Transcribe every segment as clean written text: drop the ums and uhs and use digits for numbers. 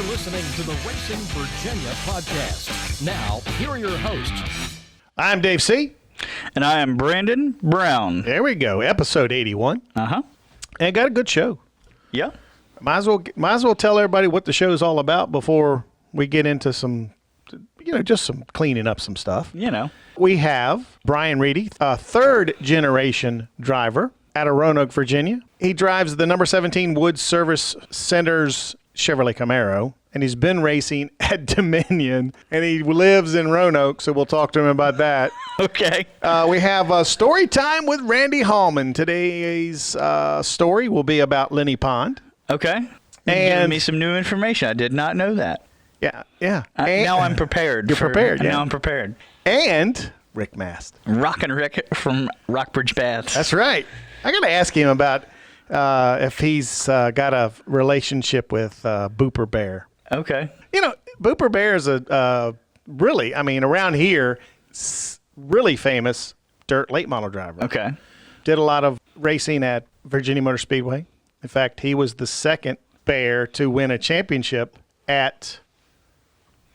listening to the Racing Virginia podcast. Now, here are your hosts. I'm Dave C. And I am Brandon Brown. There we go. Episode 81. And got a good show. Yeah. Might as well tell everybody what the show's all about before we get into some, just some cleaning up some stuff. We have Bryan Reedy, a third-generation driver out of Roanoke, Virginia. He drives the number 17 Woods Service Center's Chevrolet Camaro, and he's been racing at Dominion, and he lives in Roanoke, so we'll talk to him about that. Okay. We have a story time with Randy Hallman. Today's story will be about Lennie Pond. Okay. And giving me some new information. I did not know that. Yeah. Now I'm prepared. You're prepared, yeah. Now I'm prepared. And Rick Mast. Rockin' Rick from Rockbridge Baths. That's right. I got to ask him about if he's got a relationship with Booper Bear. Okay. Booper Bear is really, around here, really famous dirt late model driver. Okay. Did a lot of racing at Virginia Motor Speedway. In fact, he was the second Bear to win a championship at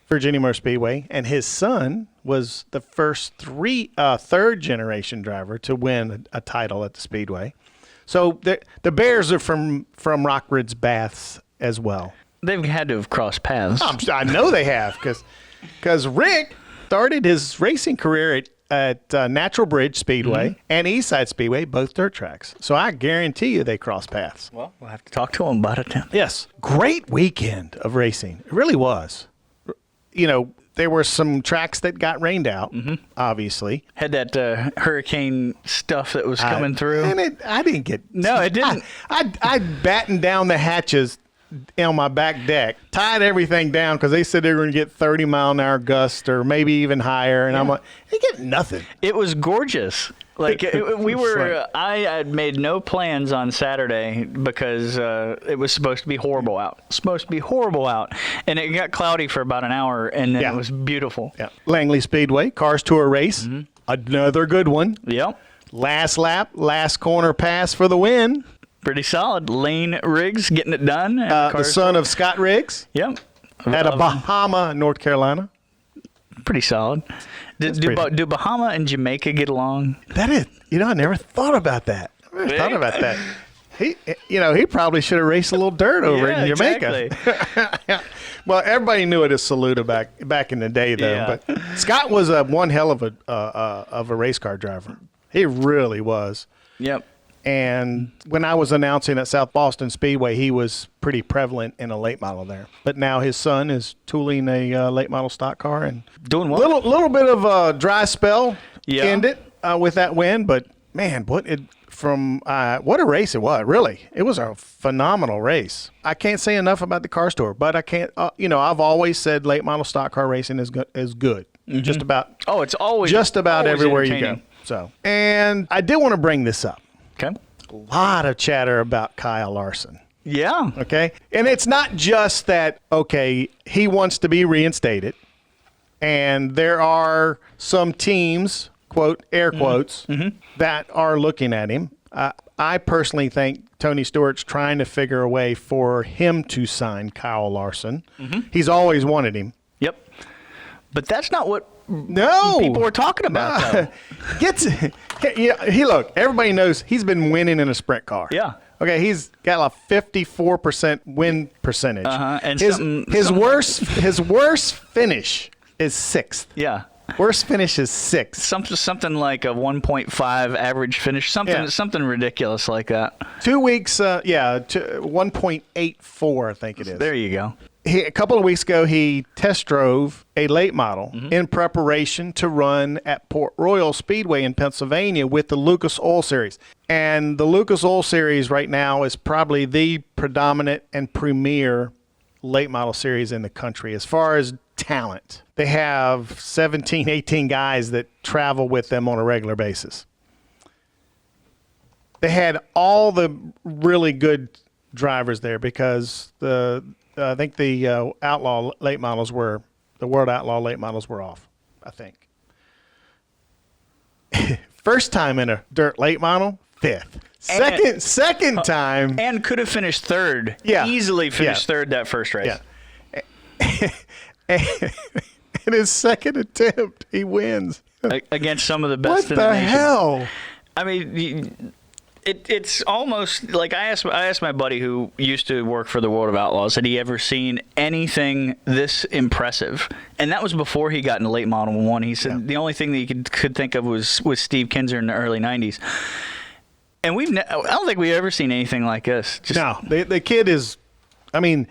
Virginia Motor Speedway, and his son was the first third-generation driver to win a title at the Speedway. So the Bears are from Rockbridge Baths as well. They've had to have crossed paths. I know they have, because Rick started his racing career at Natural Bridge Speedway and Eastside Speedway, both dirt tracks. So I guarantee you they cross paths. Well, we'll have to talk to him about it then. Yes. Great weekend of racing. It really was. There were some tracks that got rained out, obviously. Had that hurricane stuff that was coming through. And I didn't get... No, it didn't. I battened down the hatches on my back deck, tied everything down because they said they were going to get 30-mile-an-hour gusts or maybe even higher. And I'm like, they get nothing. It was gorgeous. Like I had made no plans on Saturday because it was supposed to be horrible out. And it got cloudy for about an hour, and then it was beautiful. Yeah. Langley Speedway, Cars Tour race, another good one. Yep. Last lap, last corner pass for the win. Pretty solid. Lane Riggs getting it done. The son of Scott Riggs. Yep. Out of Bahama, North Carolina. Pretty solid. Do Bahama and Jamaica get along? That is, I never thought about that. He probably should have raced a little dirt over in Jamaica. Exactly. Well, everybody knew it as Saluda back in the day, though. Yeah. But Scott was one hell of a race car driver. He really was. Yep. And when I was announcing at South Boston Speedway, he was pretty prevalent in a late model there. But now his son is tooling a late model stock car and doing well. Little bit of a dry spell ended with that win. But man, what a race it was! Really, it was a phenomenal race. I can't say enough about the Cars Tour, but I can't. I've always said late model stock car racing is good. Just about. Oh, it's always just about always everywhere you go. So, and I did want to bring this up. Okay. A lot of chatter about Kyle Larson. Yeah. Okay. And it's not just that, he wants to be reinstated. And there are some teams, quote, air quotes, that are looking at him. I personally think Tony Stewart's trying to figure a way for him to sign Kyle Larson. He's always wanted him. Yep. But that's not what people are talking about, though. Look, everybody knows he's been winning in a sprint car. Yeah. Okay, he's got a 54% win percentage. And his worst finish is 6th. Yeah. Worst finish is 6th. Something like a 1.5 average finish. Something ridiculous like that. 2 weeks, 1.84, I think it is. There you go. A couple of weeks ago, he test drove a late model in preparation to run at Port Royal Speedway in Pennsylvania with the Lucas Oil Series. And the Lucas Oil Series right now is probably the predominant and premier late model series in the country as far as talent. They have 17, 18 guys that travel with them on a regular basis. They had all the really good drivers there because I think the Outlaw late models were the World Outlaw late models were off, I think. First time in a dirt late model, 5th. Second time. And could have finished third. Yeah. Easily finished third that first race. Yeah. and in his second attempt, he wins. Against some of the best what in the nation. What the hell? I mean, it's almost like I asked my buddy who used to work for the World of Outlaws, had he ever seen anything this impressive? And that was before he got into late model one. He said the only thing that he could think of was Steve Kinzer in the early 90s. And I don't think we've ever seen anything like this. No, the kid is, I mean,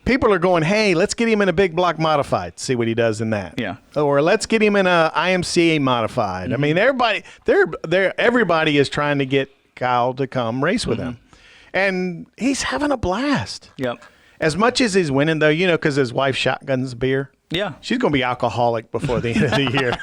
people are going, hey, let's get him in a big block modified, see what he does in that. Yeah. Or let's get him in a IMCA modified. I mean, everybody is trying to get Kyle to come race with him. And he's having a blast. Yep. As much as he's winning, though, because his wife shotguns beer. Yeah. She's going to be alcoholic before the end of the year.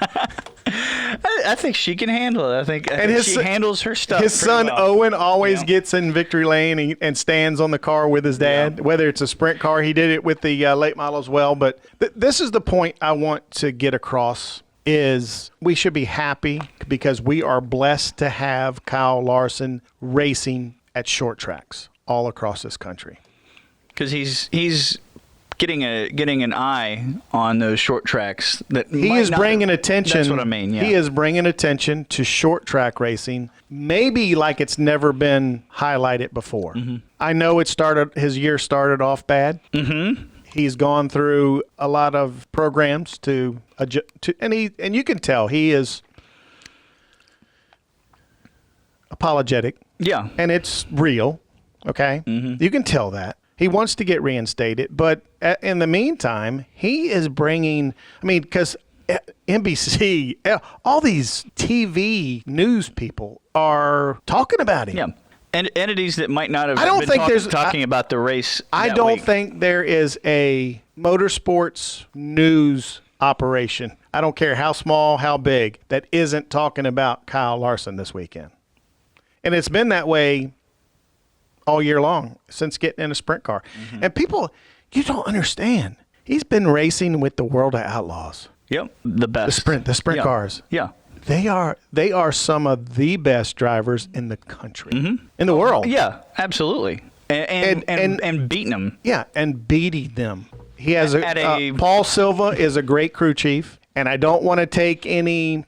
I think she can handle it. I think she handles her stuff. His son well. Owen always gets in victory lane and stands on the car with his dad, whether it's a sprint car. He did it with the late model as well. But this is the point I want to get across is we should be happy because we are blessed to have Kyle Larson racing at short tracks all across this country. Because he's getting an eye on those short tracks that he is bringing attention. That's what I mean. Yeah. He is bringing attention to short track racing, maybe like it's never been highlighted before. I know his year started off bad. He's gone through a lot of programs and you can tell he is apologetic. Yeah, and it's real. Okay, you can tell that. He wants to get reinstated, but in the meantime, he is bringing, because NBC, all these TV news people are talking about him. Yeah. And entities that might not have talking about the race. I don't think there is a motorsports news operation, I don't care how small, how big, that isn't talking about Kyle Larson this weekend. And it's been that way all year long since getting in a sprint car. And people, you don't understand. He's been racing with the World of Outlaws. Yep, the best. The sprint cars. Yeah. They are some of the best drivers in the country, in the world. Yeah, absolutely. And beating them. Yeah, and beating them. He has Paul Silva is a great crew chief, and I don't want to take anything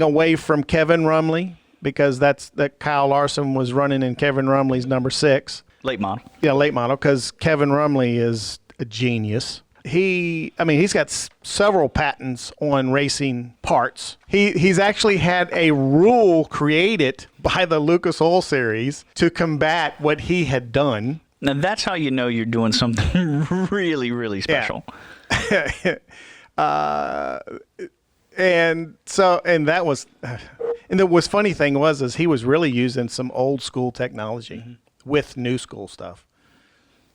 away from Kevin Rumley, because that Kyle Larson was running in Kevin Rumley's number 6. Late model. Yeah, late model, because Kevin Rumley is a genius. He's got several patents on racing parts. He's actually had a rule created by the Lucas Oil Series to combat what he had done. Now that's how you know you're doing something really, really special. Yeah. And the funny thing was he was really using some old school technology with new school stuff,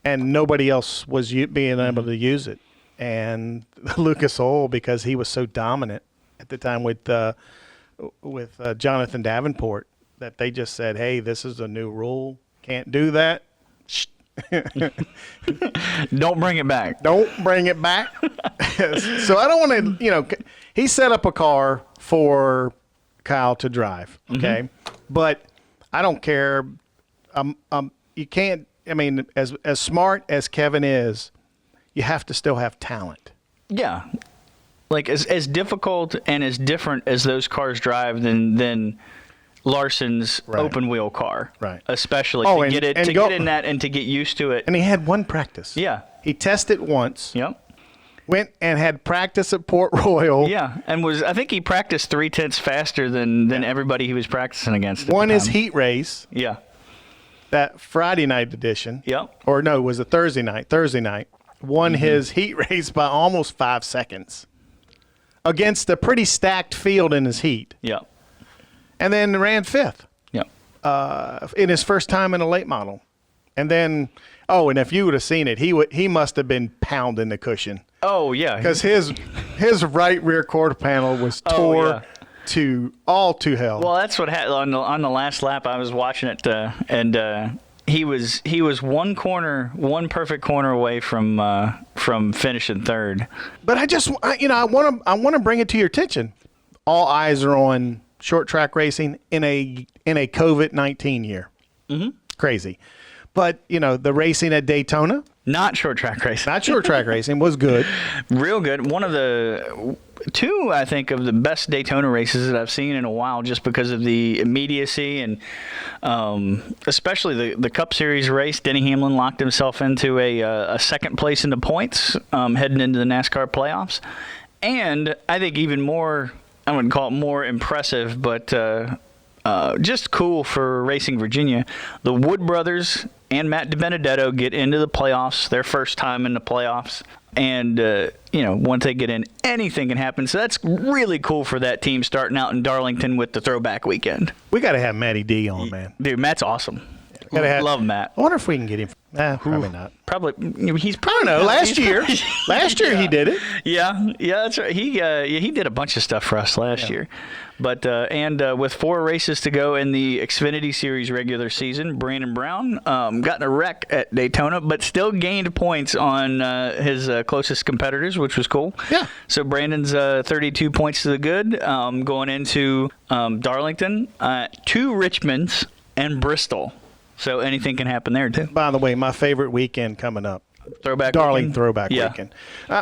and nobody else was being able to use it. And Lucas Oil, because he was so dominant at the time with Jonathan Davenport, that they just said, "Hey, this is a new rule. Can't do that. Don't bring it back. Don't bring it back." So I don't want to, he set up a car for Kyle to drive, okay? But I don't care. You can't, as smart as Kevin is, you have to still have talent. Yeah. Like as difficult and as different as those cars drive than Larson's open wheel car. Right. Especially to get in that and to get used to it. And he had one practice. Yeah. He tested once. Yep. Went and had practice at Port Royal. Yeah, and I think he practiced 0.3 faster than everybody he was practicing against. Won his heat race. Yeah. That Friday night edition. Yep. Or no, it was a Thursday night. Won his heat race by almost 5 seconds against a pretty stacked field in his heat. Yep. And then ran 5th. Yep. In his first time in a late model. And then, and if you would have seen it, he must have been pounding the cushion. Oh, yeah. Because his right rear quarter panel was tore to hell. Well, that's what happened on the last lap. I was watching it, and he was one perfect corner away from finishing third. But I want to bring it to your attention. All eyes are on short track racing in a COVID-19 year. Crazy. But, the racing at Daytona, not short track racing. Not short track racing, was good. Real good. One of the two, I think, of the best Daytona races that I've seen in a while, just because of the immediacy and especially the Cup Series race. Denny Hamlin locked himself into a second place in the points heading into the NASCAR playoffs. And I think even more, I wouldn't call it more impressive, but just cool for Racing Virginia. The Wood brothers and Matt DiBenedetto get into the playoffs, their first time in the playoffs. And, once they get in, anything can happen. So that's really cool for that team starting out in Darlington with the throwback weekend. We got to have Matty D on, man. Dude, Matt's awesome. Love Matt. I wonder if we can get him. Probably not. Probably. He's I don't know. Last year he did it. Yeah, that's right. He did a bunch of stuff for us last year. But with 4 races to go in the Xfinity Series regular season, Brandon Brown got in a wreck at Daytona, but still gained points on his closest competitors, which was cool. Yeah. So Brandon's 32 points to the good going into Darlington, 2 Richmonds, and Bristol. So anything can happen there, too. By the way, my favorite weekend coming up. Throwback weekend? Throwback weekend.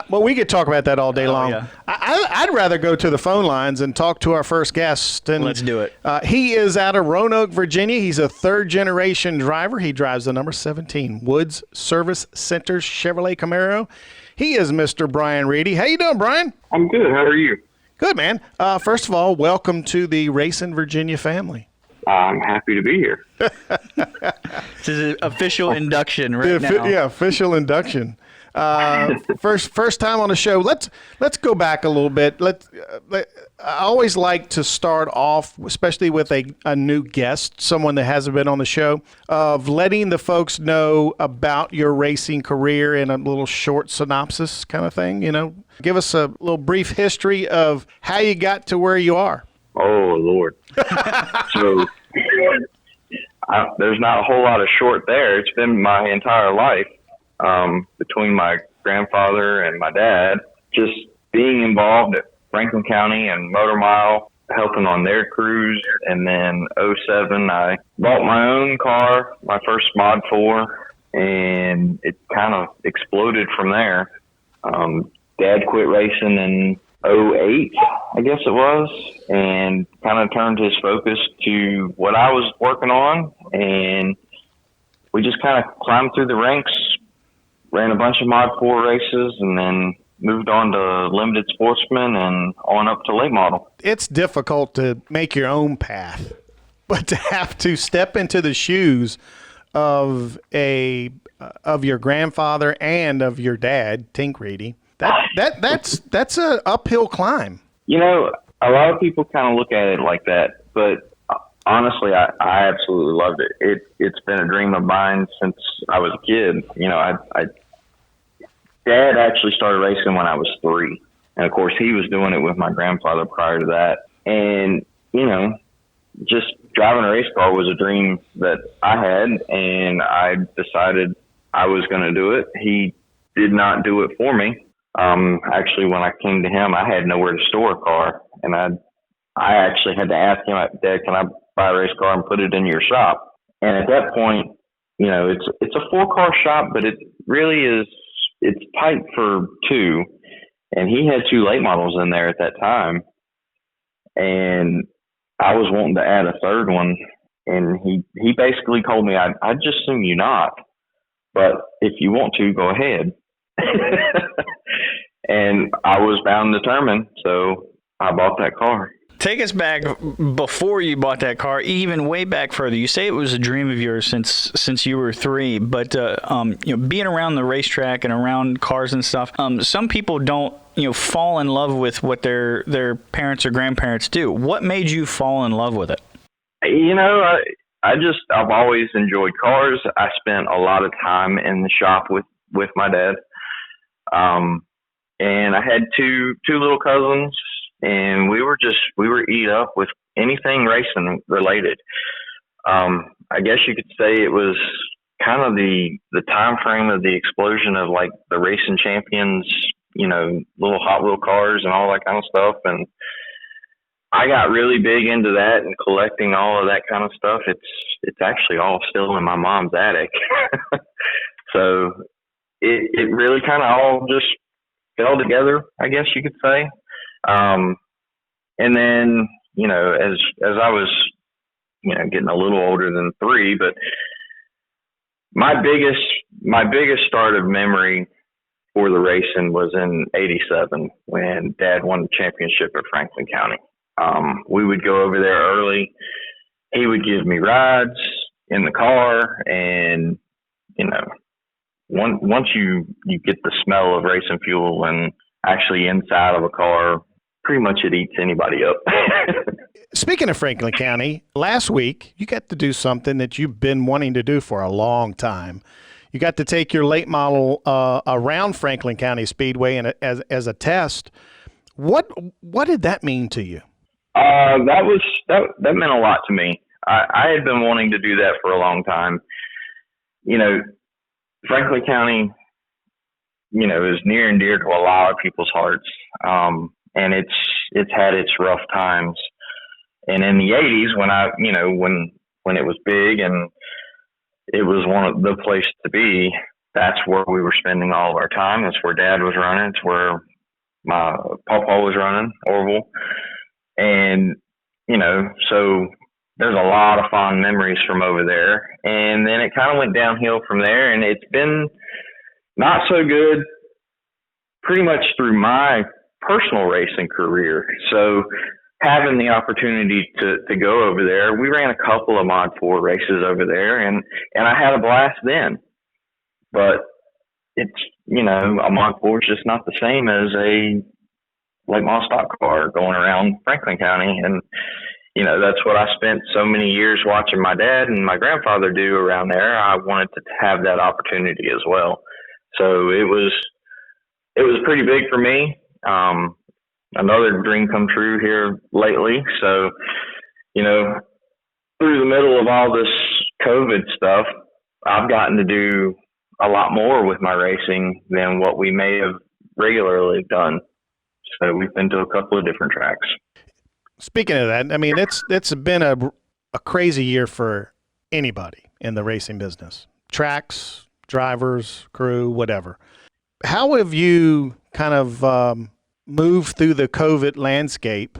Well, we could talk about that all day long. Yeah. I'd rather go to the phone lines and talk to our first guest. And, let's do it. He is out of Roanoke, Virginia. He's a third-generation driver. He drives the number 17 Woods Service Centers Chevrolet Camaro. He is Mr. Bryan Reedy. How you doing, Bryan? I'm good. How are you? Good, man. First of all, welcome to the Racing Virginia family. I'm happy to be here. This is an official induction now. Yeah, official induction. First time on the show. Let's go back a little bit. I always like to start off, especially with a new guest, someone that hasn't been on the show, of letting the folks know about your racing career in a little short synopsis kind of thing. Give us a little brief history of how you got to where you are. Oh, Lord. So there's not a whole lot of short there. It's been my entire life between my grandfather and my dad, just being involved at Franklin County and Motor Mile, helping on their crews. And then 2007, I bought my own car, my first Mod 4, and it kind of exploded from there. Dad quit racing in 2008, I guess it was, and kind of turned his focus to what I was working on, and we just kind of climbed through the ranks, ran a bunch of Mod 4 races, and then moved on to limited sportsman and on up to late model. It's difficult to make your own path, but to have to step into the shoes of your grandfather and of your dad, Tink Reedy, that's an uphill climb. A lot of people kind of look at it like that, but honestly, I absolutely loved it. It's been a dream of mine since I was a kid. Dad actually started racing when I was 3, and of course he was doing it with my grandfather prior to that. And just driving a race car was a dream that I had, and I decided I was going to do it. He did not do it for me. Actually, when I came to him, I had nowhere to store a car, and I actually had to ask him, Dad, can I buy a race car and put it in your shop? And at that point, it's a 4-car shop, but it really is, it's tight for 2, and he had 2 late models in there at that time, and I was wanting to add a third one, and he basically told me, I'd just assume you not, but if you want to, go ahead. And I was bound and determined, so I bought that car. Take us back before you bought that car, even way back further. You say it was a dream of yours since you were 3, but being around the racetrack and around cars and stuff, some people don't fall in love with what their parents or grandparents do. What made you fall in love with it? I've always enjoyed cars. I spent a lot of time in the shop with my dad. And I had two little cousins, and we were eat up with anything racing related. I guess you could say it was kind of the time frame of the explosion of like the racing champions, little Hot Wheel cars and all that kind of stuff. And I got really big into that and collecting all of that kind of stuff. It's actually all still in my mom's attic. So it really kind of all just fell together, I guess you could say. And then, as I was, getting a little older than 3, but my biggest start of memory for the racing was in '87 when Dad won the championship at Franklin County. We would go over there early. He would give me rides in the car, and once you get the smell of racing fuel and actually inside of a car, pretty much it eats anybody up. Speaking of Franklin County, last week you got to do something that you've been wanting to do for a long time. You got to take your late model around Franklin County Speedway and as a test. What did that mean to you? That meant a lot to me. I had been wanting to do that for a long time. Franklin County, is near and dear to a lot of people's hearts. And it's had its rough times. And in the '80s, when it was big and it was one of the place to be, that's where we were spending all of our time. That's where Dad was running. It's where my papa was running, Orville. And, so there's a lot of fond memories from over there. And then it kind of went downhill from there, and it's been not so good pretty much through my personal racing career. So having the opportunity to go over there, we ran a couple of Mod 4 races over there, and I had a blast then. But it's, a Mod 4 is just not the same as a late model stock car going around Franklin County. And, that's what I spent so many years watching my dad and my grandfather do around there. I wanted to have that opportunity as well. So it was pretty big for me. Another dream come true here lately. So, through the middle of all this COVID stuff, I've gotten to do a lot more with my racing than what we may have regularly done. So we've been to a couple of different tracks. Speaking of that, I mean, it's been a crazy year for anybody in the racing business. Tracks, drivers, crew, whatever. How have you kind of moved through the COVID landscape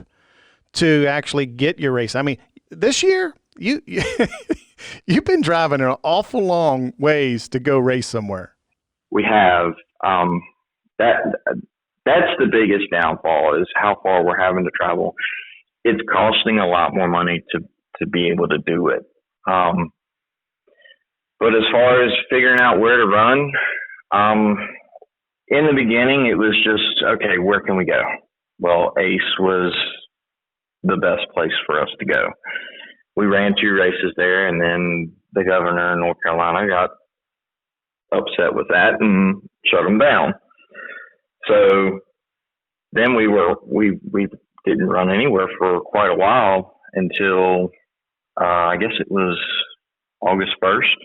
to actually get your race? I mean, this year, you've been driving an awful long ways to go race somewhere. We have. That's the biggest downfall is how far we're having to travel. It's costing a lot more money to be able to do it. But as far as figuring out where to run, in the beginning, it was just, okay, where can we go? Well, Ace was the best place for us to go. We ran 2 races there, and then the governor in North Carolina got upset with that and shut them down. So then we didn't run anywhere for quite a while until I guess it was August 1st.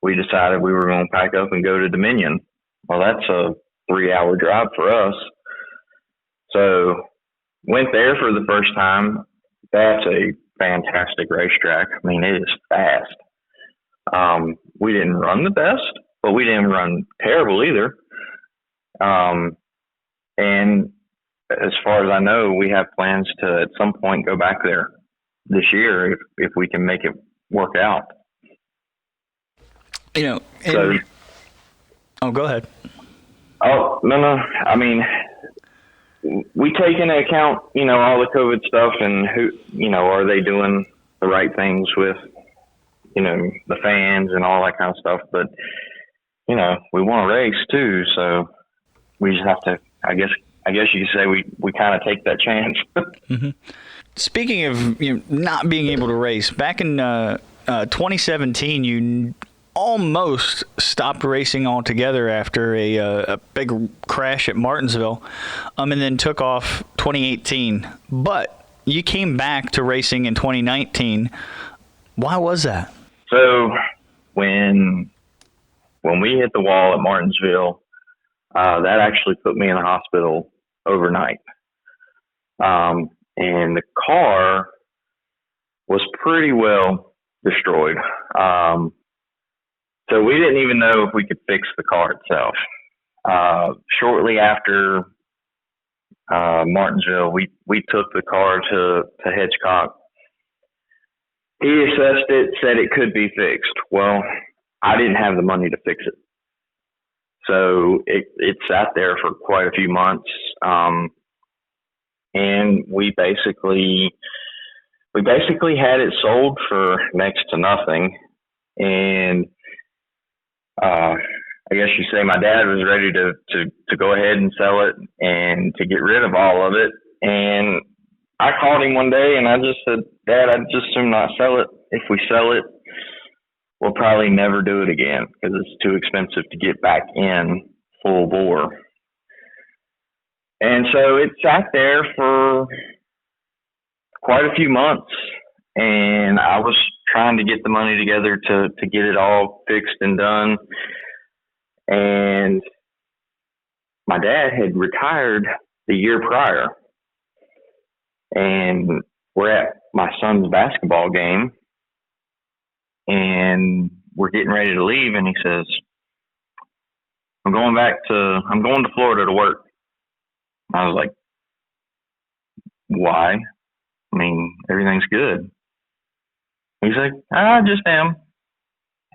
We decided we were going to pack up and go to Dominion. Well, that's a 3-hour drive for us. So went there for the first time. That's a fantastic racetrack. I mean, it is fast. We didn't run the best, but we didn't run terrible either. And as far as I know, we have plans to at some point go back there this year if we can make it work out. Oh, go ahead. Oh, no. I mean, we take into account, all the COVID stuff and who, are they doing the right things with, the fans and all that kind of stuff. But, we want to race too. So we just have to, I guess you could say we kind of take that chance. Mm-hmm. Speaking of not being able to race, back in 2017, you almost stopped racing altogether after a big crash at Martinsville, and then took off 2018. But you came back to racing in 2019. Why was that? So when we hit the wall at Martinsville, that actually put me in the hospital overnight. and the car was pretty well destroyed. So we didn't even know if we could fix the car itself. Shortly after Martinsville, we took the car to Hitchcock. He assessed it, said it could be fixed. Well, I didn't have the money to fix it. So it sat there for quite a few months. And we basically had it sold for next to nothing. And I guess you say my dad was ready to go ahead and sell it and to get rid of all of it. And I called him one day and I just said, Dad, I'd just assume not sell it. If we sell it, we'll probably never do it again because it's too expensive to get back in full bore. And so it sat there for quite a few months, and I was trying to get the money together to get it all fixed and done. And my dad had retired the year prior, and we're at my son's basketball game, and we're getting ready to leave, and he says, I'm going to Florida to work. I was like, why? I mean, everything's good. He's like, I just am.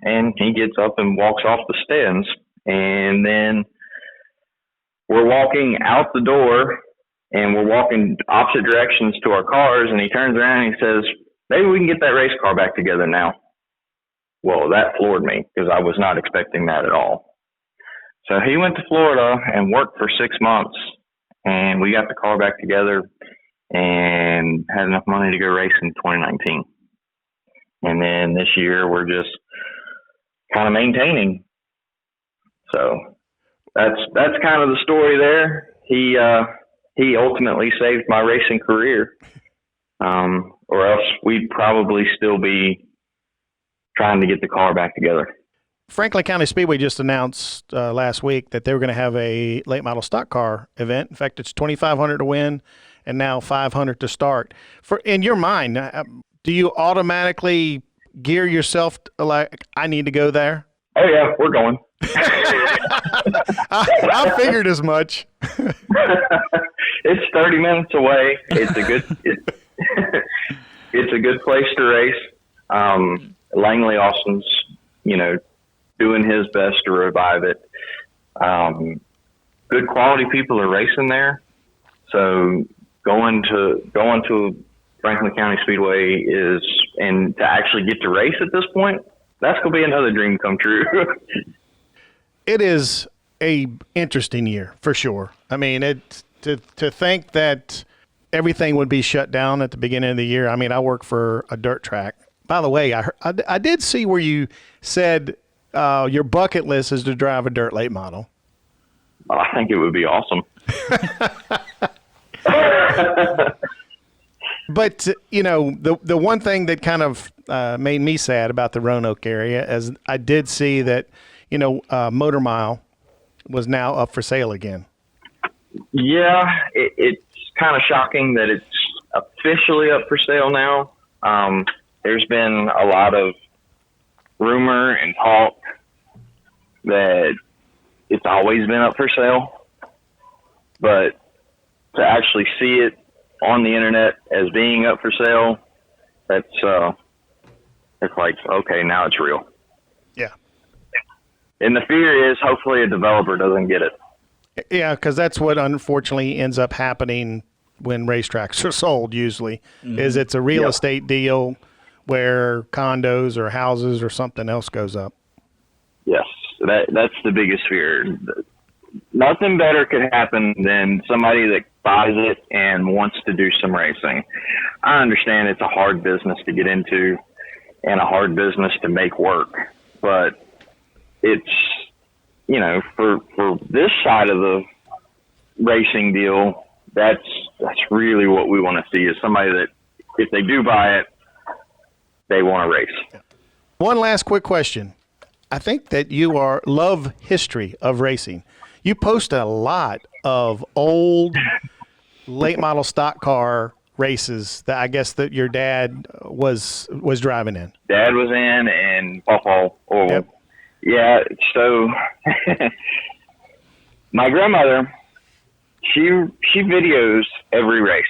And he gets up and walks off the steps. And then we're walking out the door and we're walking opposite directions to our cars. And he turns around and he says, maybe we can get that race car back together now. Well, that floored me because I was not expecting that at all. So he went to Florida and worked for 6 months. And we got the car back together and had enough money to go race in 2019. And then this year we're just kind of maintaining. So that's kind of the story there. He ultimately saved my racing career, or else we'd probably still be trying to get the car back together. Franklin County Speedway just announced last week that they were going to have a late model stock car event. In fact, it's $2,500 to win and now $500 to start. In your mind, do you automatically gear yourself like, I need to go there? Oh yeah, we're going. I figured as much. It's 30 minutes away. It's a good place to race. Langley Austin's, doing his best to revive it. Good quality people are racing there. So going to Franklin County Speedway and to actually get to race at this point, that's going to be another dream come true. It is a interesting year for sure. I mean, to think that everything would be shut down at the beginning of the year. I mean, I work for a dirt track. By the way, I did see where you said your bucket list is to drive a dirt late model. I think it would be awesome. But, the one thing that kind of made me sad about the Roanoke area is I did see that, Motor Mile was now up for sale again. Yeah, it's kind of shocking that it's officially up for sale now. There's been a lot of rumor and talk that it's always been up for sale, but to actually see it on the internet as being up for sale, it's like, okay, now it's real. Yeah. And the fear is hopefully a developer doesn't get it. Yeah, because that's what unfortunately ends up happening when racetracks are sold usually, is it's a real estate deal where condos or houses or something else goes up. Yes, that's the biggest fear. Nothing better could happen than somebody that buys it and wants to do some racing. I understand it's a hard business to get into and a hard business to make work, but it's, for this side of the racing deal, that's really what we want to see, is somebody that if they do buy it, they want to race. One last quick question. I think that you love history of racing. You post a lot of old late model stock car races that I guess that your dad was driving in? Dad was in, and Pawpaw. Oh, Yep. yeah. So my grandmother, she videos every race.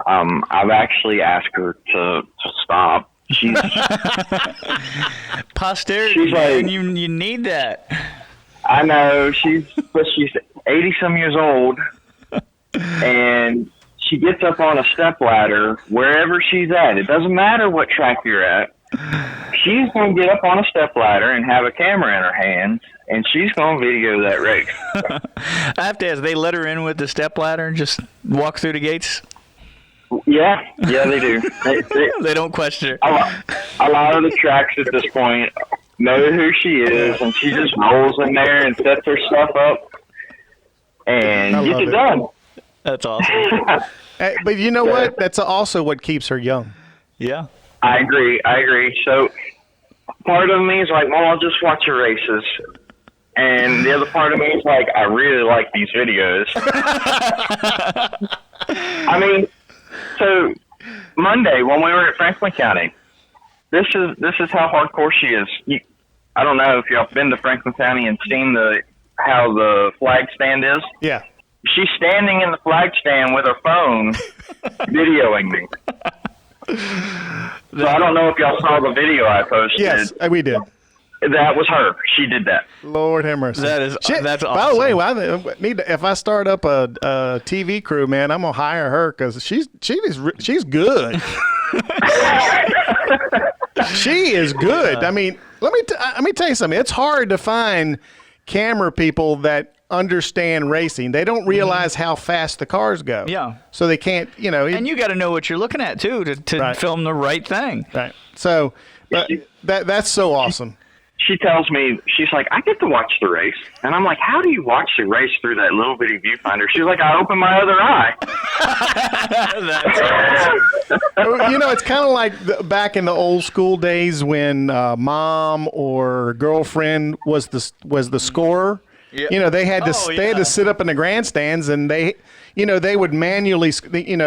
I've actually asked her to stop. She's posterity. She's like, man, you need that. I know she's 80 some years old, and she gets up on a stepladder wherever she's at. It doesn't matter what track you're at. She's going to get up on a stepladder and have a camera in her hands, and she's going to video that race. I have to ask, they let her in with the stepladder and just walk through the gates? Yeah, they do. They don't question her. A lot of the tracks at this point know who she is, and she just rolls in there and sets her stuff up and gets it done. That's awesome. But you know what? That's also what keeps her young. Yeah. I agree. So part of me is like, well, I'll just watch your races. And the other part of me is like, I really like these videos. I mean, so Monday when we were at Franklin County, this is how hardcore she is. I don't know if y'all been to Franklin County and seen how the flag stand is. Yeah. She's standing in the flag stand with her phone, videoing me. So I don't know if y'all saw the video I posted. Yes, we did. That was her. She did that. Lord have mercy. That's awesome. By the way, if I start up a TV crew, man, I'm gonna hire her because she's good. She is good. I mean, let me tell you something. It's hard to find camera people that understand racing. They don't realize how fast the cars go. Yeah. So they can't, and you got to know what you're looking at too to Right. film the right thing. Right. So that's so awesome. She tells me, she's like, I get to watch the race. And I'm like, how do you watch the race through that little bitty viewfinder? She's like, I open my other eye. It's kind of like back in the old school days when mom or girlfriend was the scorer. Yeah. They had to sit up in the grandstands, and they would manually,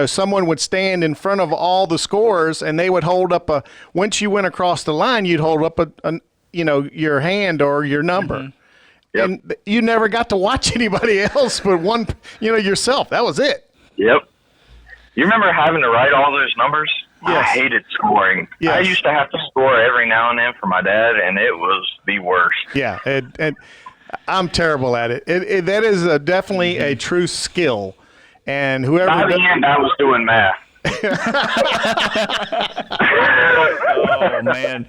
someone would stand in front of all the scorers, and they would hold up once you went across the line, you'd hold up your hand or your number. Mm-hmm. Yep. And you never got to watch anybody else but one, yourself. That was it. Yep. You remember having to write all those numbers? Yes. I hated scoring. Yes. I used to have to score every now and then for my dad, and it was the worst. Yeah. And I'm terrible at it. That is definitely a true skill. And whoever. By the end, I was doing math. Oh, man.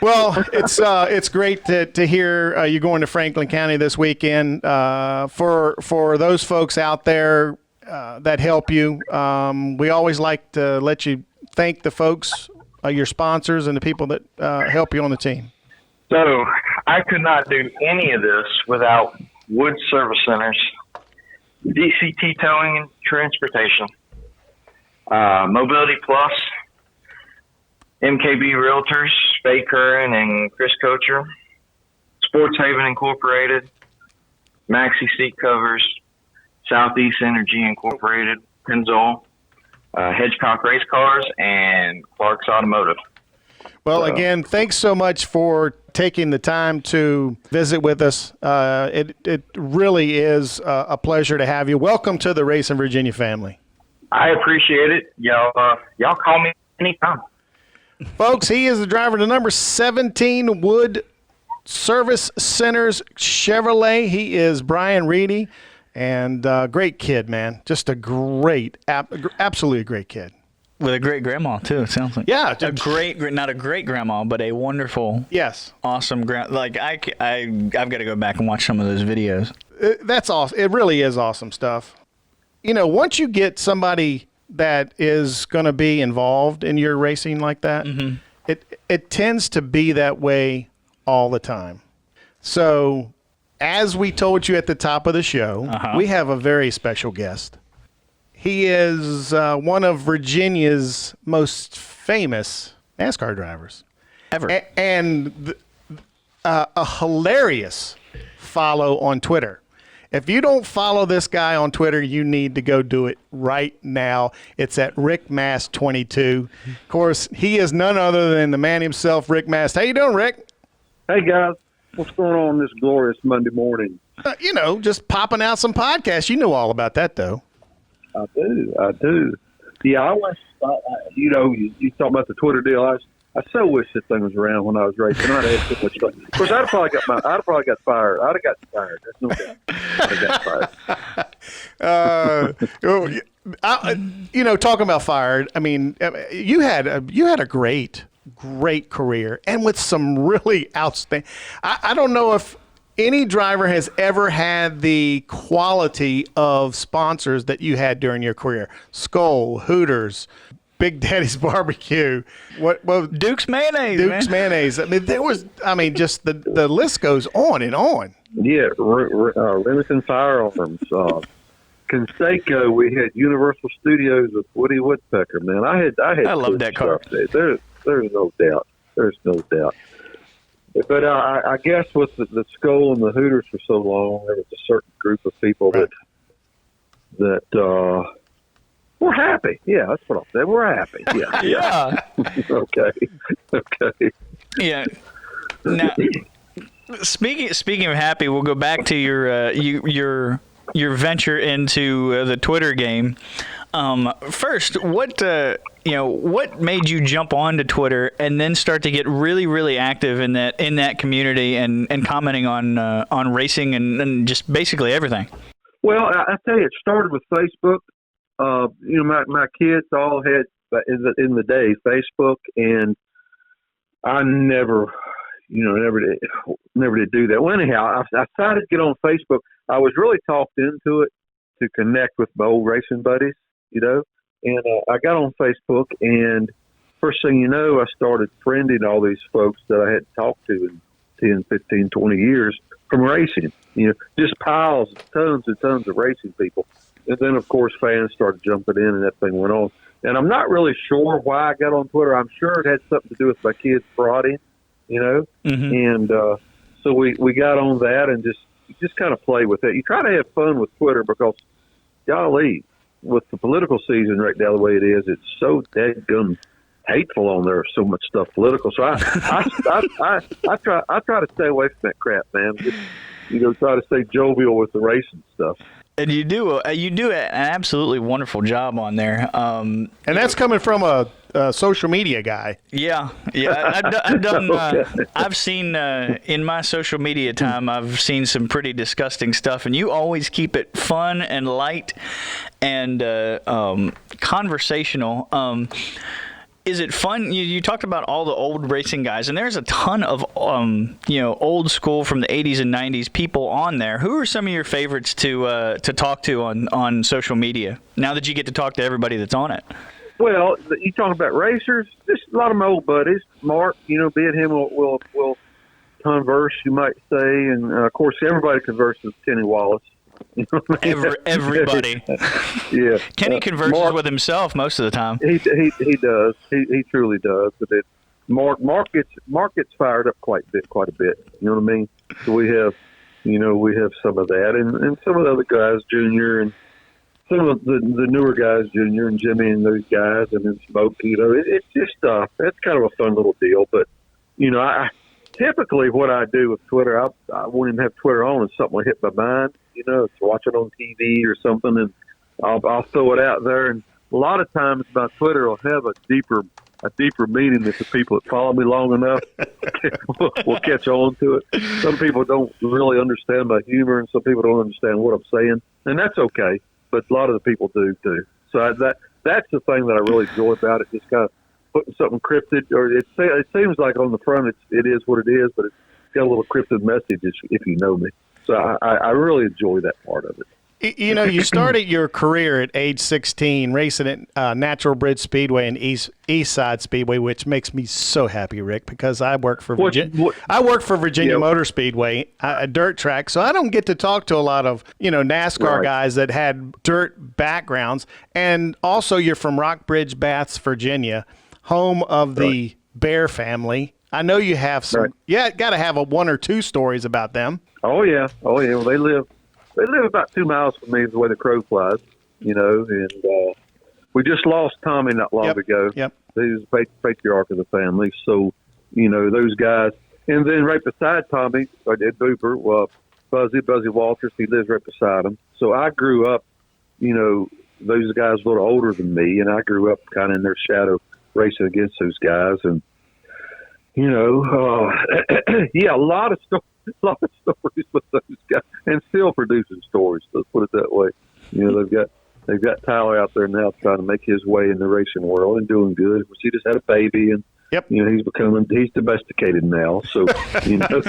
Well, it's great to hear you going to Franklin County this weekend. For those folks out there that help you, we always like to let you thank the folks, your sponsors, and the people that help you on the team. So I could not do any of this without Wood Service Centers, DCT Towing and Transportation, Mobility Plus, MKB Realtors, Faye Curran and Chris Kocher, Sports Haven Incorporated, Maxi Seat Covers, Southeast Energy Incorporated, Pennzoil, Hedgecock Race Cars, and Clark's Automotive. Well, again, thanks so much for taking the time to visit with us. It really is a pleasure to have you. Welcome to the Racing Virginia family. I appreciate it. Y'all call me anytime. Folks, he is the driver to number 17 Wood Service Centers Chevrolet. He is Bryan Reedy, and great kid, man. Just a great, absolutely great kid. With a great grandma too. It sounds like. Yeah, not a great grandma, but a wonderful, awesome grandma. Like I've got to go back and watch some of those videos. That's awesome. It really is awesome stuff. Once you get somebody that is going to be involved in your racing like that, it tends to be that way all the time. So, as we told you at the top of the show, we have a very special guest. He is one of Virginia's most famous NASCAR drivers. Ever. And a hilarious follow on Twitter. If you don't follow this guy on Twitter, you need to go do it right now. It's at Mast22. Of course, he is none other than the man himself, Rick Mast. How you doing, Rick? Hey, guys. What's going on this glorious Monday morning? Just popping out some podcasts. You know all about that, though. I do. Yeah, I was, you talk about the Twitter deal. I so wish that thing was around when I was racing. I'd have so much fun. Of course, I'd have probably got fired. I'd have got fired. That's no doubt. I'd have got fired. Talking about fired, I mean, you had a great career, and with some really outstanding. I don't know if any driver has ever had the quality of sponsors that you had during your career. Skoal, Hooters, Big Daddy's Barbecue, what Duke's Mayonnaise. Mayonnaise. I mean, just the list goes on and on. Yeah, Remington Firearms, Conseco. We had Universal Studios with Woody Woodpecker. Man, I love that car. There's no doubt. There's no doubt. But I guess with the Skoal and the Hooters for so long, there was a certain group of people that we're happy. Yeah, that's what I'll say. We're happy. Yeah. Yeah. Okay. Yeah. Now, speaking of happy, we'll go back to your venture into the Twitter game. First, what made you jump onto Twitter and then start to get really, really active in that community and commenting on racing and just basically everything? Well, I tell you, it started with Facebook. My kids all had in the day Facebook, and I never did do that. Well, anyhow, I decided to get on Facebook. I was really talked into it to connect with my old racing buddies, and I got on Facebook, and first thing you know, I started friending all these folks that I hadn't talked to in 10, 15, 20 years from racing, just piles, tons and tons of racing people. And then, of course, fans started jumping in, and that thing went on. And I'm not really sure why I got on Twitter. I'm sure it had something to do with my kids' prodding, Mm-hmm. And so we got on that and just kind of play with it. You try to have fun with Twitter because, golly, with the political season right now the way it is, it's so dadgum hateful on there. So much stuff political. So I try to stay away from that crap, man. Just, try to stay jovial with the racing stuff. And you do an absolutely wonderful job on there. And that's coming from a social media guy. Yeah. I've done. I've seen in my social media time, I've seen some pretty disgusting stuff, and you always keep it fun and light and conversational. Is it fun? You talked about all the old racing guys, and there's a ton of old school from the 80s and 90s people on there. Who are some of your favorites to talk to on social media now that you get to talk to everybody that's on it? Well, you talk about racers. Just a lot of my old buddies. Mark, be it him, will converse, you might say, and of course everybody converses with Kenny Wallace. Everybody. Yeah. Kenny converses with himself most of the time. He does. He truly does. But Mark gets fired up quite a bit. You know what I mean? So we have some of that, and some of the other guys, Junior, and some of the newer guys, Junior and Jimmy, and those guys, and then Smoke. It's just that's kind of a fun little deal. But I typically what I do with Twitter, I won't even have Twitter on, and something will hit my mind. It's watching on TV or something, and I'll throw it out there. And a lot of times my Twitter will have a deeper meaning that the people that follow me long enough will catch on to it. Some people don't really understand my humor, and some people don't understand what I'm saying, and that's okay. But a lot of the people do too. So that's the thing that I really enjoy about it. Just kind of putting something cryptid, or it seems like on the front it is what it is, but it's got a little cryptid message if you know me. So I really enjoy that part of it. You started your career at age 16 racing at Natural Bridge Speedway and East Side Speedway, which makes me so happy, Rick, because I work for Virginia Motor Speedway, a dirt track, so I don't get to talk to a lot of NASCAR guys that had dirt backgrounds. And also, you're from Rockbridge, Baths, Virginia, home of the Bear family. I know you have some. Right. Yeah, got to have one or two stories about them. Oh yeah. Well, they live They live about 2 miles from me, the way the crow flies, you know. And we just lost Tommy not long ago. Yep. He was the patriarch of the family. So, you know, those guys. And then right beside Tommy, Ed Booper, Buzzy Walters, he lives right beside him. So I grew up, you know, those guys a little older than me, and I grew up kind of in their shadow racing against those guys. And, you know, a lot of stories with those guys, and still producing stories. Let's put it that way. You know, they've got Tyler out there now trying to make his way in the racing world and doing good. He just had a baby, and you know, he's domesticated now. So, you know,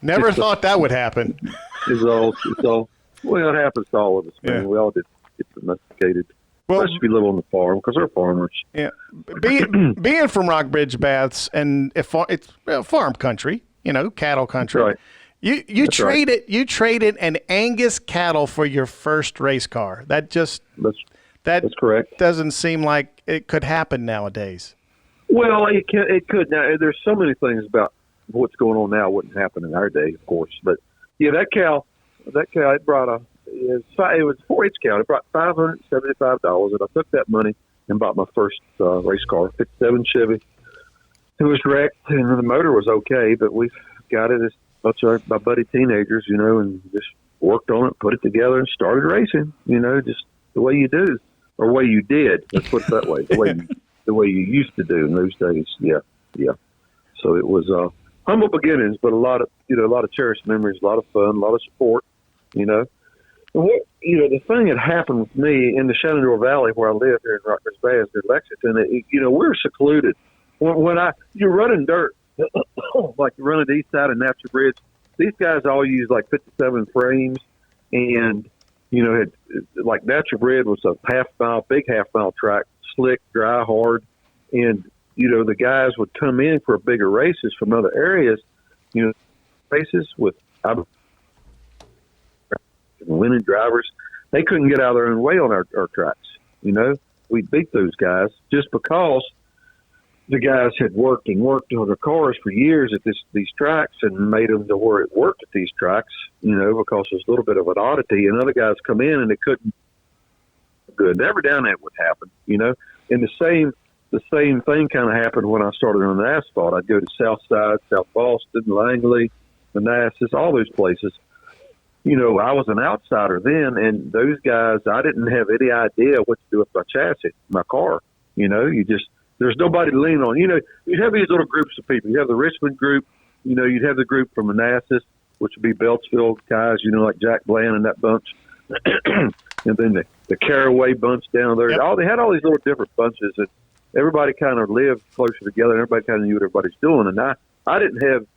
never thought that would happen. It's all. Well, it happens to all of us, man. Yeah. We all get domesticated. Well, especially if you live on the farm, because they're farmers. Yeah, being from Rockbridge Baths, and it's farm country, you know, cattle country. Right. You traded an Angus cattle for your first race car. That's correct. Doesn't seem like it could happen nowadays. Well, it could. Now, there's so many things about what's going on now wouldn't happen in our day, of course. But yeah, that cow, it brought it was a 4-H cow. It brought $575, and I took that money and bought my first race car, 57 Chevy. It was wrecked, and the motor was okay, but we got it as much of my buddy teenagers, you know, and just worked on it, put it together, and started racing. You know, just the way you do, or the way you did. Let's put it that way. The way you used to do in those days. Yeah. So it was humble beginnings, but a lot of cherished memories, a lot of fun, a lot of support. You know. The thing that happened with me in the Shenandoah Valley where I live here in Rockbridge Baths in Lexington, we're secluded. When you're running dirt, like you're running the east side of Natural Bridge, these guys all use like 57 frames, and, you know, like Natural Bridge was a big half mile track, slick, dry, hard, and, you know, the guys would come in for bigger races from other areas, you know, races with winning drivers. They couldn't get out of their own way on our tracks. You know, we beat those guys just because the guys had worked on their cars for years at these tracks and made them to where it worked at these tracks, you know, because there's a little bit of an oddity, and other guys come in and they couldn't good. Never down that would happen, you know. And the same thing kind of happened when I started on the asphalt. I'd go to Southside, South Boston, Langley, Manassas, all those places. You know, I was an outsider then, and those guys, I didn't have any idea what to do with my chassis, my car. You know, there's nobody to lean on. You know, you'd have these little groups of people. You have the Richmond group, you know, you'd have the group from Manassas, which would be Beltsville guys, you know, like Jack Bland and that bunch. And then the Caraway bunch down there. Yep. They had all these little different bunches, and everybody kind of lived closer together, and everybody kind of knew what everybody's doing. And I didn't have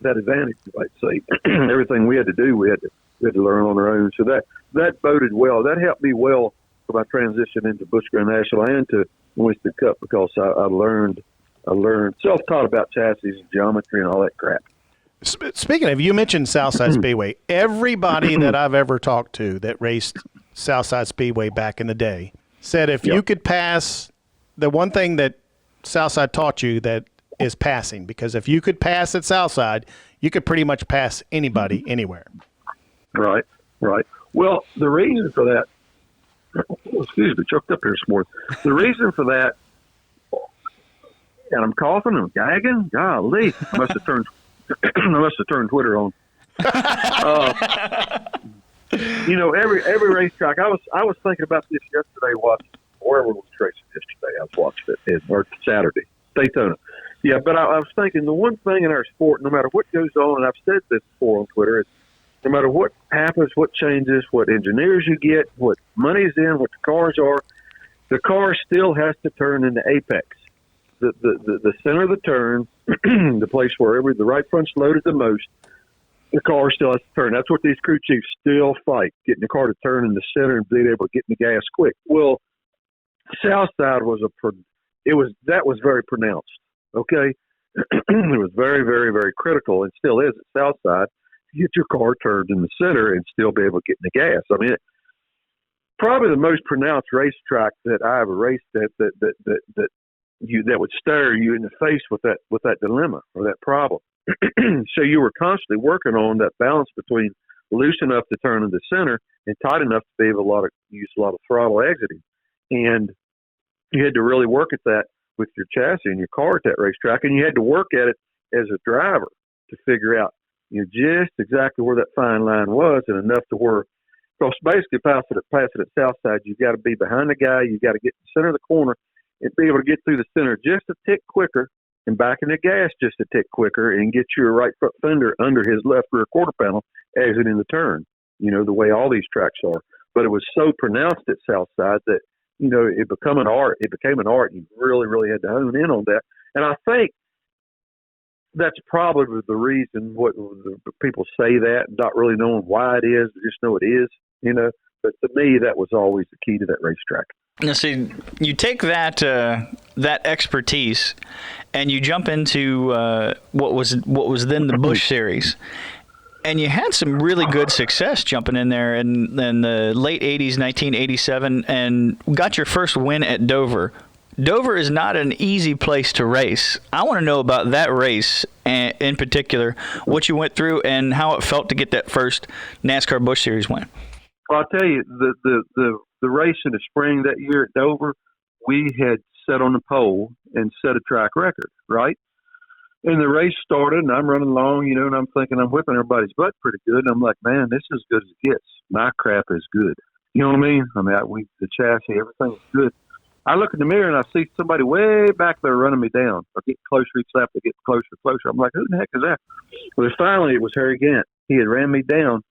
that advantage, you might say. Everything we had to do, we had to learn on our own. So that boded well. That helped me well for my transition into Busch Grand National and to Winston Cup, because I learned self-taught about chassis and geometry and all that crap. Speaking of, you mentioned Southside Speedway. Everybody that I've ever talked to that raced Southside Speedway back in the day said if you could pass, the one thing that Southside taught you that is passing, because if you could pass at Southside, you could pretty much pass anybody anywhere. Right. Well, the reason for that, excuse me, choked up here this morning. The reason for that, and I'm coughing and gagging, golly, I must have turned Twitter on. You know, every racetrack. I was thinking about this yesterday. Watching wherever was racing yesterday. I was watching it, or Saturday, Daytona. Yeah, but I was thinking the one thing in our sport, no matter what goes on, and I've said this before on Twitter, is no matter what happens, what changes, what engineers you get, what money's in, what the cars are, the car still has to turn into apex. The center of the turn, the place where the right front's loaded the most, the car still has to turn. That's what these crew chiefs still fight, getting the car to turn in the center and being able to get in the gas quick. Well, Southside was very pronounced. Okay, it was very, very, very critical, and still is at Southside, to get your car turned in the center and still be able to get in the gas. I mean, probably the most pronounced racetrack that I ever raced at that would stare you in the face with that dilemma or that problem. So you were constantly working on that balance between loose enough to turn in the center and tight enough to be able to use a lot of throttle exiting. And you had to really work at that with your chassis and your car at that racetrack, and you had to work at it as a driver to figure out, just exactly where that fine line was, and enough to where, because basically passing at Southside, you've got to be behind the guy, you've got to get to the center of the corner and be able to get through the center just a tick quicker and back in the gas just a tick quicker and get your right front fender under his left rear quarter panel exiting the turn, the way all these tracks are. But it was so pronounced at Southside that, it became an art. You really, really had to hone in on that. And I think that's probably the reason what people say that, not really knowing why it is, just know it is, But to me, that was always the key to that racetrack. Now, see, you take that expertise and you jump into what was then the Busch Series. And you had some really good success jumping in there in the late 80s, 1987, and got your first win at Dover. Dover is not an easy place to race. I want to know about that race, and in particular, what you went through and how it felt to get that first NASCAR Busch Series win. Well, I'll tell you, the race in the spring that year at Dover, we had set on the pole and set a track record, right? And the race started, and I'm running along, and I'm thinking I'm whipping everybody's butt pretty good. And I'm like, man, this is as good as it gets. My crap is good. You know what I mean? The chassis, everything is good. I look in the mirror, and I see somebody way back there running me down. I get closer each lap. I get closer and closer. I'm like, who the heck is that? Well, finally, it was Harry Gant. He had ran me down.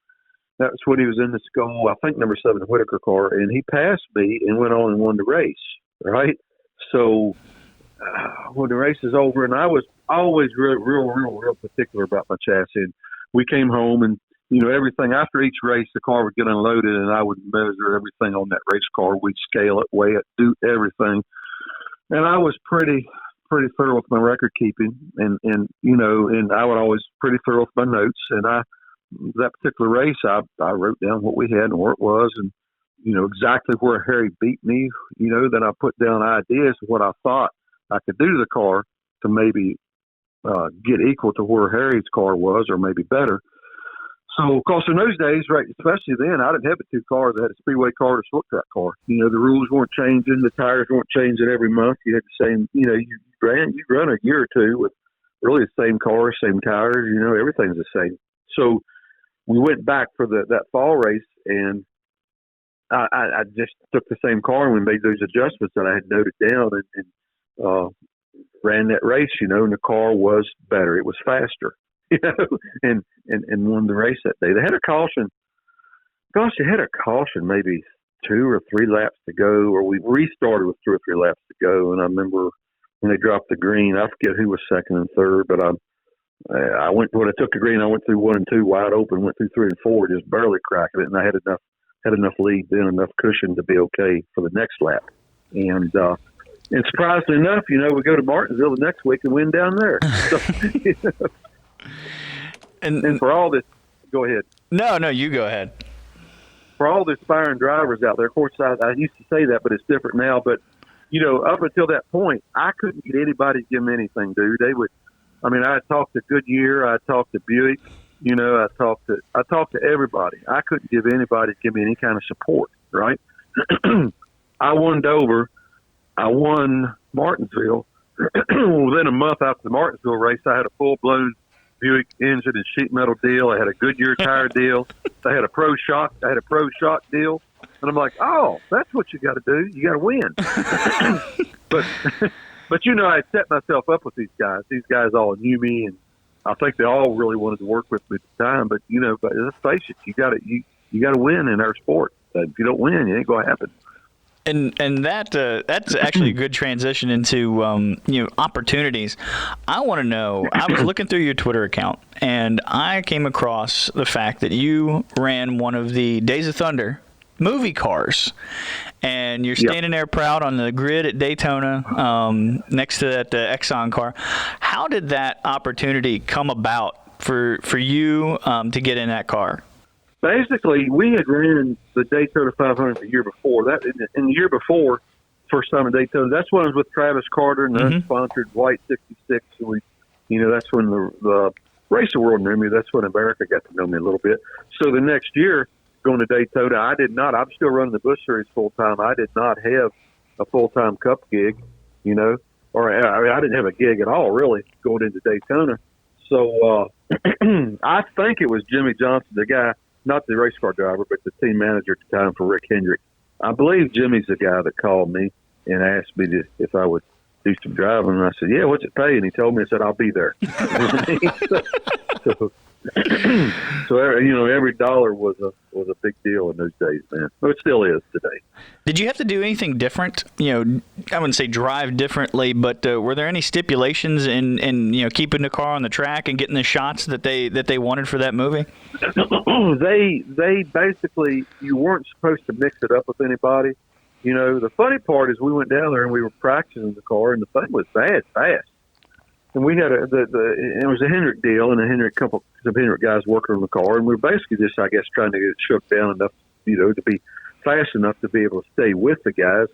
That was when he was in the Skull, I think, number 7 Whitaker car, and he passed me and went on and won the race, right? So when the race is over, and I was always real particular about my chassis. And we came home, and everything after each race, the car would get unloaded, and I would measure everything on that race car. We'd scale it, weigh it, do everything. And I was pretty thorough with my record keeping, and I would always pretty thorough with my notes. And that particular race, I wrote down what we had and where it was, and exactly where Harry beat me. Then I put down ideas of what I thought I could do to the car to maybe get equal to where Harry's car was, or maybe better. So, of course, in those days, right, especially then, I didn't have the 2 cars. I had a speedway car or a short track car. The rules weren't changing. The tires weren't changing every month. You had the same, you run a year or two with really the same car, same tires, everything's the same. So we went back for that fall race, and I just took the same car and we made those adjustments that I had noted down and ran that race, and the car was better. It was faster, and won the race that day. They had a caution. Gosh, they had a caution maybe 2 or 3 laps to go, or we restarted with 2 or 3 laps to go. And I remember when they dropped the green, I forget who was second and third, but when I took the green, I went through 1 and 2 wide open, went through 3 and 4, just barely cracking it. And I had enough lead then, enough cushion to be okay for the next lap. And surprisingly enough, we go to Martinsville the next week and win down there. So, and for all this, go ahead. No, you go ahead. For all the aspiring drivers out there, of course, I used to say that, but it's different now. But, up until that point, I couldn't get anybody to give me anything, dude. They would, I talked to Goodyear, I talked to Buick, I talked to everybody. I couldn't give anybody to give me any kind of support, right? I won Dover. I won Martinsville. Within a month after the Martinsville race, I had a full-blown Buick engine and sheet metal deal. I had a Goodyear tire deal. I had a Pro Shock deal. And I'm like, oh, that's what you got to do. You got to win. But I set myself up with these guys. These guys all knew me, and I think they all really wanted to work with me at the time. But but let's face it, you got to win in our sport. If you don't win, it ain't gonna happen. And that's actually a good transition into opportunities. I want to know. I was looking through your Twitter account, and I came across the fact that you ran one of the Days of Thunder movie cars, and you're standing there proud on the grid at Daytona, next to that Exxon car. How did that opportunity come about for you to get in that car? Basically, we had ran the Daytona 500 the year before. That in the year before, first time at Daytona. That's when I was with Travis Carter and the unsponsored White 66. So that's when the Race the World knew me. That's when America got to know me a little bit. So the next year, going to Daytona, I'm still running the Busch Series full time. I did not have a full-time Cup gig, I didn't have a gig at all, really, going into Daytona. So I think it was Jimmy Johnson, the guy, not the race car driver, but the team manager at the time for Rick Hendrick. I believe Jimmy's the guy that called me and asked me if I would do some driving. And I said, yeah, what's it pay? And he told me, I said, I'll be there. So every dollar was a big deal in those days, man. Well, it still is today. Did you have to do anything different? I wouldn't say drive differently, but were there any stipulations in keeping the car on the track and getting the shots that they wanted for that movie? They basically, you weren't supposed to mix it up with anybody. The funny part is we went down there and we were practicing the car, and the thing was bad fast. And we had it was a Hendrick deal, and some Hendrick guys working on the car, and we were basically just, I guess, trying to get it shook down enough, to be fast enough to be able to stay with the guys.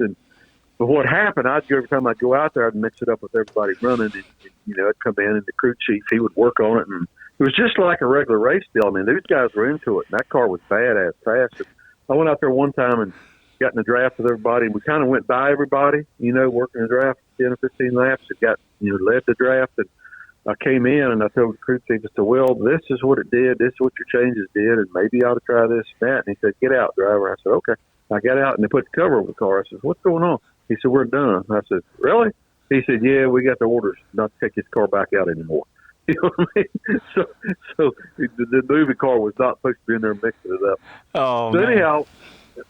But what happened, every time I'd go out there, I'd mix it up with everybody running, and I'd come in, and the crew chief, he would work on it, and it was just like a regular race deal. I mean, these guys were into it, and that car was badass fast. And I went out there one time and got in the draft with everybody, and we kind of went by everybody, working the draft 10 or 15 laps. It got, led the draft, and I came in and I told the crew chief, I said, well, this is what it did, this is what your changes did, and maybe you ought to try this and that. And he said, get out, driver. I said, okay. I got out, and they put the cover over the car. I said, what's going on? He said, we're done. I said, really? He said, yeah, we got the orders not to take his car back out anymore. You know what I mean? So the movie car was not supposed to be in there mixing it up. Oh, so man. Anyhow,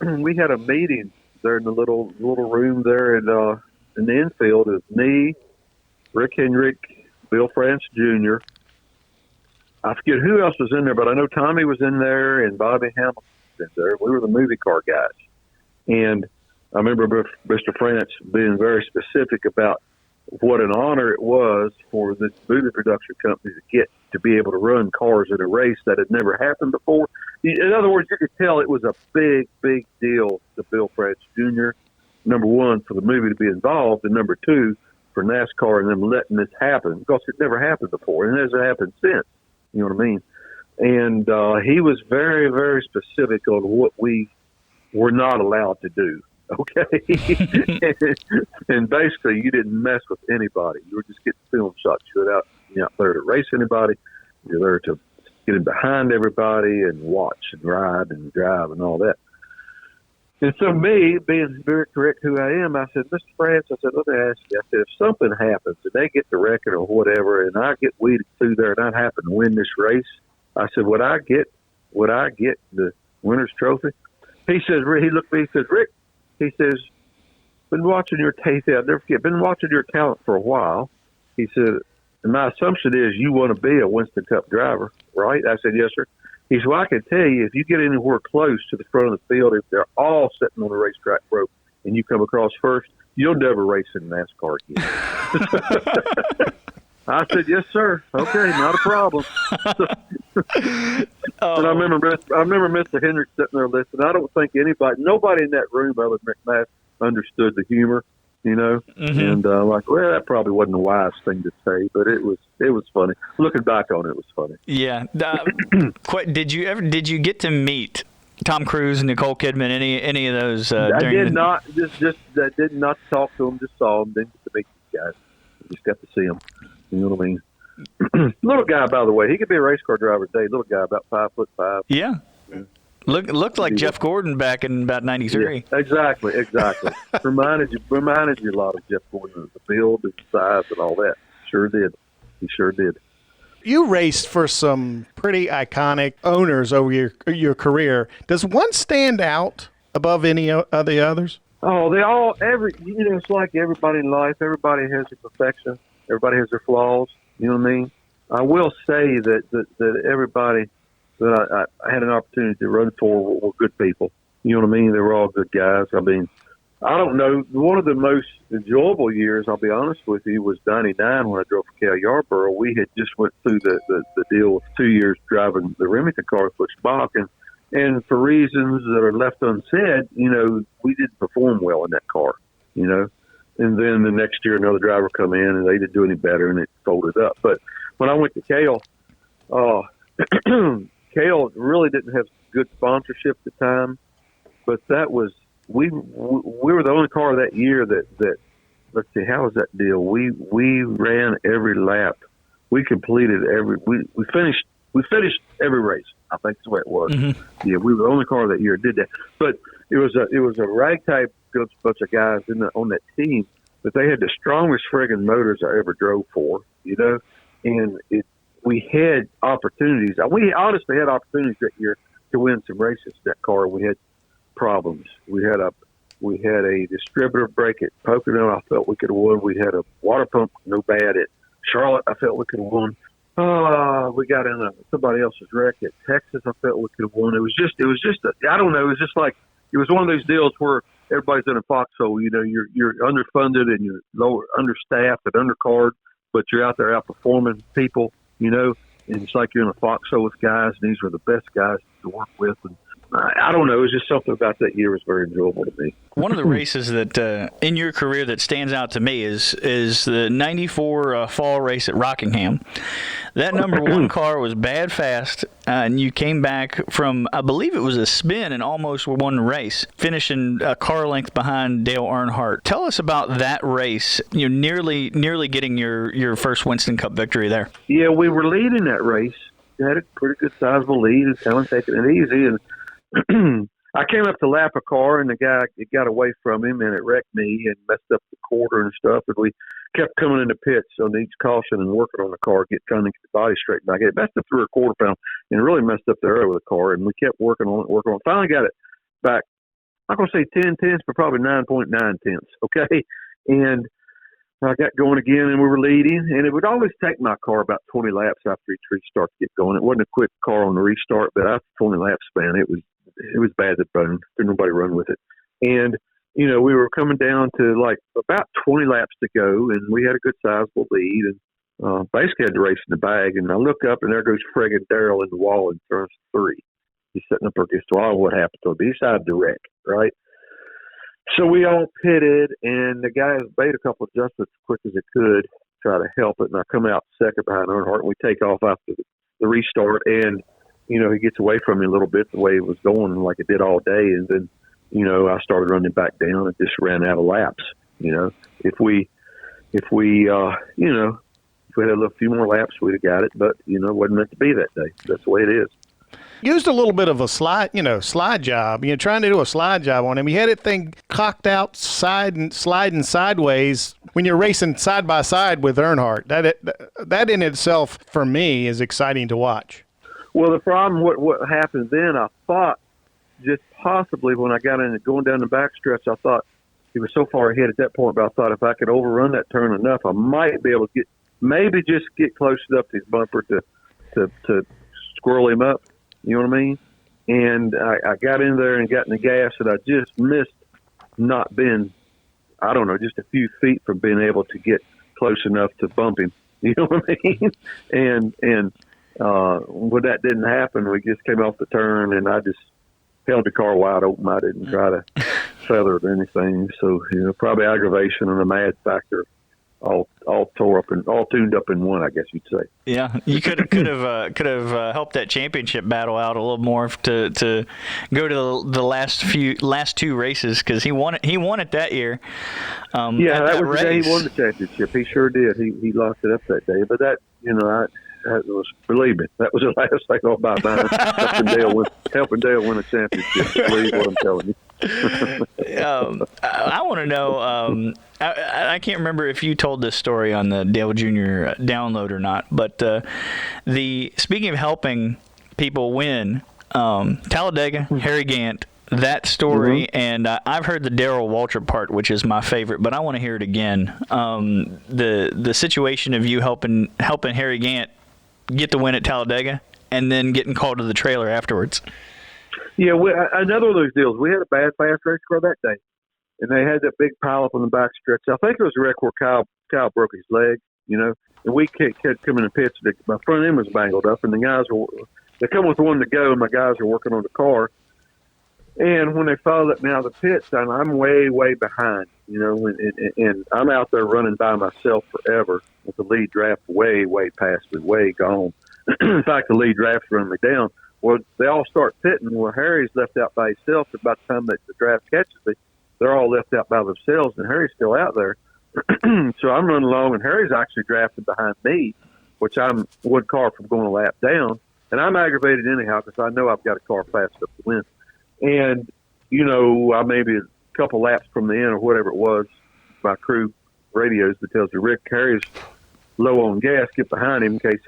we had a meeting there in the little room there in the infield. It was me, Rick Hendrick, Bill France Jr. I forget who else was in there, but I know Tommy was in there and Bobby Hallman was in there. We were the movie car guys. And I remember Mr. France being very specific about what an honor it was for this movie production company to get to be able to run cars in a race that had never happened before. In other words, you could tell it was a big, big deal to Bill France Jr., number one, for the movie to be involved, and number two, for NASCAR and them letting this happen, because it never happened before, and it hasn't happened since. You know what I mean? And he was very, very specific on what we were not allowed to do. Okay. And basically, you didn't mess with anybody. You were just getting film shots. You're not there to race anybody. You're there to get in behind everybody and watch and ride and drive and all that. And so me, being very correct who I am, I said, Mr. France, I said, let me ask you. I said, if something happens and they get the record or whatever, and I get weeded through there and I happen to win this race, I said, would I get the winner's trophy? He says, he looked at me, he says, Rick, he says, been watching your tape. I'll never forget, been watching your talent for a while. He said, and my assumption is you want to be a Winston Cup driver, right? I said, yes, sir. He said, well, I can tell you, if you get anywhere close to the front of the field, if they're all sitting on the racetrack rope and you come across first, you'll never race in NASCAR again. I said, yes, sir. Okay, not a problem. And I remember Mr. Hendrick sitting there listening. I don't think nobody in that room other than Mast understood the humor, Mm-hmm. And well, that probably wasn't a wise thing to say, but it was funny. Looking back on it, it was funny. Yeah. Did you get to meet Tom Cruise, Nicole Kidman, any of those? I did not. I did not talk to them. Just saw them. Didn't get to meet these guys. Just got to see them. You know what I mean? Little guy, by the way. He could be a race car driver today. Little guy, about 5'5". Yeah. Looked like Jeff Gordon back in about '93. Yeah, exactly. reminded you a lot of Jeff Gordon, the build, the size, and all that. Sure did. He sure did. You raced for some pretty iconic owners over your career. Does one stand out above any of the others? Oh, it's like everybody in life. Everybody has their perfection. Everybody has their flaws. You know what I mean? I will say that everybody that I had an opportunity to run for were good people. You know what I mean? They were all good guys. I mean, I don't know. One of the most enjoyable years, I'll be honest with you, was '99 when I drove for Cal Yarborough. We had just went through the deal with 2 years driving the Remington car with Spock, and for reasons that are left unsaid, we didn't perform well in that car, And then the next year, another driver come in, and they didn't do any better, and it folded up. But when I went to Cal, Cale really didn't have good sponsorship at the time, but that was we were the only car that year that let's see, how was that deal? We ran every lap. We completed we finished every race. I think that's the way it was. Mm-hmm. Yeah, we were the only car that year that did that. But it was a ragtag bunch of guys on that team, but they had the strongest friggin' motors I ever drove for, and we had opportunities. We honestly had opportunities that year to win some races. That car, we had problems. We had a distributor break at Pocono. I felt we could have won. We had a water pump no bad at Charlotte. I felt we could have won. We got in somebody else's wreck at Texas. I felt we could have won. It was just I don't know. It was just like, it was one of those deals where everybody's in a foxhole. You're underfunded and you're lower, understaffed and undercard, but you're out there outperforming people, and it's like you're in a foxhole with guys, and these were the best guys to work with. And I don't know. It was just something about that year was very enjoyable to me. One of the races that in your career that stands out to me is the '94 fall race at Rockingham. That number one car was bad fast, and you came back from, I believe it was a spin, and almost won the race, finishing a car length behind Dale Earnhardt. Tell us about that race. Nearly getting your first Winston Cup victory there. Yeah, we were leading that race. We had a pretty good sizable lead, and kind of taking it easy, and I came up to lap a car, and the guy, it got away from him, and it wrecked me and messed up the quarter and stuff. And we kept coming into pits on each caution and working on the car, trying to get the body straightened back. It messed up 3 1/4 pound and really messed up the air with the car. And we kept working on it. Finally got it back. I'm going to say 10 tenths, but probably 9.9 tenths. Okay. And I got going again, and we were leading, and it would always take my car about 20 laps after each restart to get going. It wasn't a quick car on the restart, but after 20 lap span, it was bad to run. Couldn't nobody run with it. And, we were coming down to like about 20 laps to go, and we had a good sizable lead, and basically had the race in the bag. And I look up, and there goes friggin' Darrell in the wall in turn 3. He's sitting up against the wall. What happened to him? He decided to wreck, right? So we all pitted, and the guys made a couple of adjustments as quick as it could, try to help it. And I come out second behind Earnhardt, and we take off after the restart. And, he gets away from me a little bit the way it was going, like it did all day. And then, I started running back down and just ran out of laps. If we had a few more laps, we'd have got it. But, it wasn't meant to be that day. That's the way it is. Used a little bit of a slide job. Trying to do a slide job on him. He had it thing cocked out, sliding sideways when you're racing side by side with Earnhardt. That in itself, for me, is exciting to watch. Well, the problem, what happened then, I thought just possibly when I got in going down the backstretch, I thought he was so far ahead at that point, but I thought if I could overrun that turn enough, I might be able to get close enough to his bumper to squirrel him up. You know what I mean? And I got in there and got in the gas, and I just missed not being, I don't know, just a few feet from being able to get close enough to bump him. You know what I mean? And when that didn't happen, we just came off the turn, and I just held the car wide open. I didn't try to feather it or anything. So, probably aggravation and a mad factor. All tore up and all tuned up in one, I guess you'd say. Yeah, you could have helped that championship battle out a little more to go to the last 2 races, because he won it that year. That was the day he won the championship. He sure did. He locked it up that day. But that believe me, that was the last thing on my mind. helping Dale win a championship. Believe what I'm telling you. I want to know. I can't remember if you told this story on the Dale Jr. download or not, but speaking of helping people win, Talladega, Harry Gant, that story, and I've heard the Darrell Waltrip part, which is my favorite, but I want to hear it again. The situation of you helping Harry Gant get the win at Talladega, and then getting called to the trailer afterwards. Yeah, another of those deals. We had a bad fast race car that day, and they had that big pile up on the back stretch. I think it was a wreck where Kyle broke his leg, and we kept coming in pits. My front end was bangled up, and the guys they come with one to go, and my guys are working on the car. And when they followed me out of the pits, I'm way, way behind, and I'm out there running by myself forever with the lead draft way, way past me, way gone. In fact, the lead draft's running me down. Well, they all start pitting. Well, Harry's left out by himself. About the time that the draft catches me, they're all left out by themselves, and Harry's still out there. So I'm running along, and Harry's actually drafted behind me, which I'm one car from going a lap down. And I'm aggravated anyhow because I know I've got a car fast enough to win. And, you know, I may be a couple laps from the end or whatever it was. My crew radios that tells me, Rick, Harry's low on gas, get behind him in case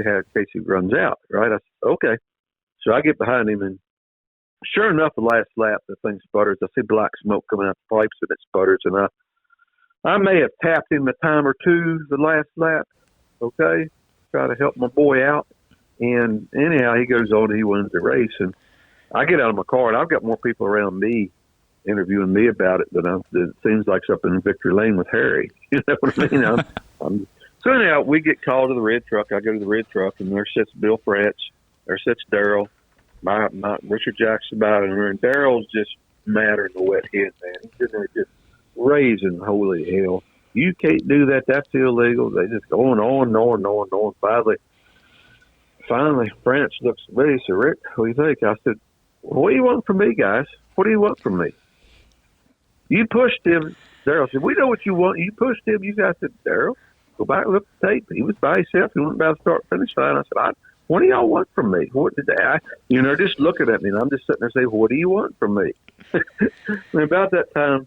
he runs out, right? I said, okay. So I get behind him, and sure enough, the last lap, the thing sputters. I see black smoke coming out the pipes, and it sputters. And I may have tapped him a time or two the last lap, okay, try to help my boy out. And anyhow, he goes on and he wins the race. And I get out of my car, and I've got more people around me interviewing me about it than it seems like something in Victory Lane with Harry. You know what I mean? So anyhow, we get called to the red truck. I go to the red truck, and there sits Bill Fratch. There sits Darrell, my Richard Jackson about it. And Darrell's just madder than a wet hen, man. He's sitting there just raising holy hell. You can't do that. That's illegal. They just going on and on and on and on. Finally, Fratch looks at me. He said, Rick, what do you think? I said, what do you want from me, guys? What do you want from me? You pushed him. Darrell said, we know what you want. You pushed him. You guys said, Darrell, go back and look at the tape. He was by himself. He went by the start-finish line. I said, what do y'all want from me? What did just looking at me, and I'm just sitting there saying, what do you want from me? And about that time,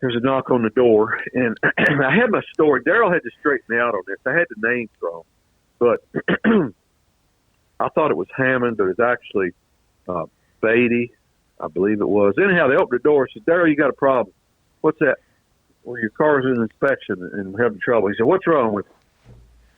there's a knock on the door, and I had my story. Darrell had to straighten me out on this. I had the names wrong, but I thought it was Hammond, but it was actually Beatty, I believe it was. Anyhow, they opened the door and said, Darrell, you got a problem. What's that? Well, your car's in inspection and we're having trouble. He said, what's wrong with it?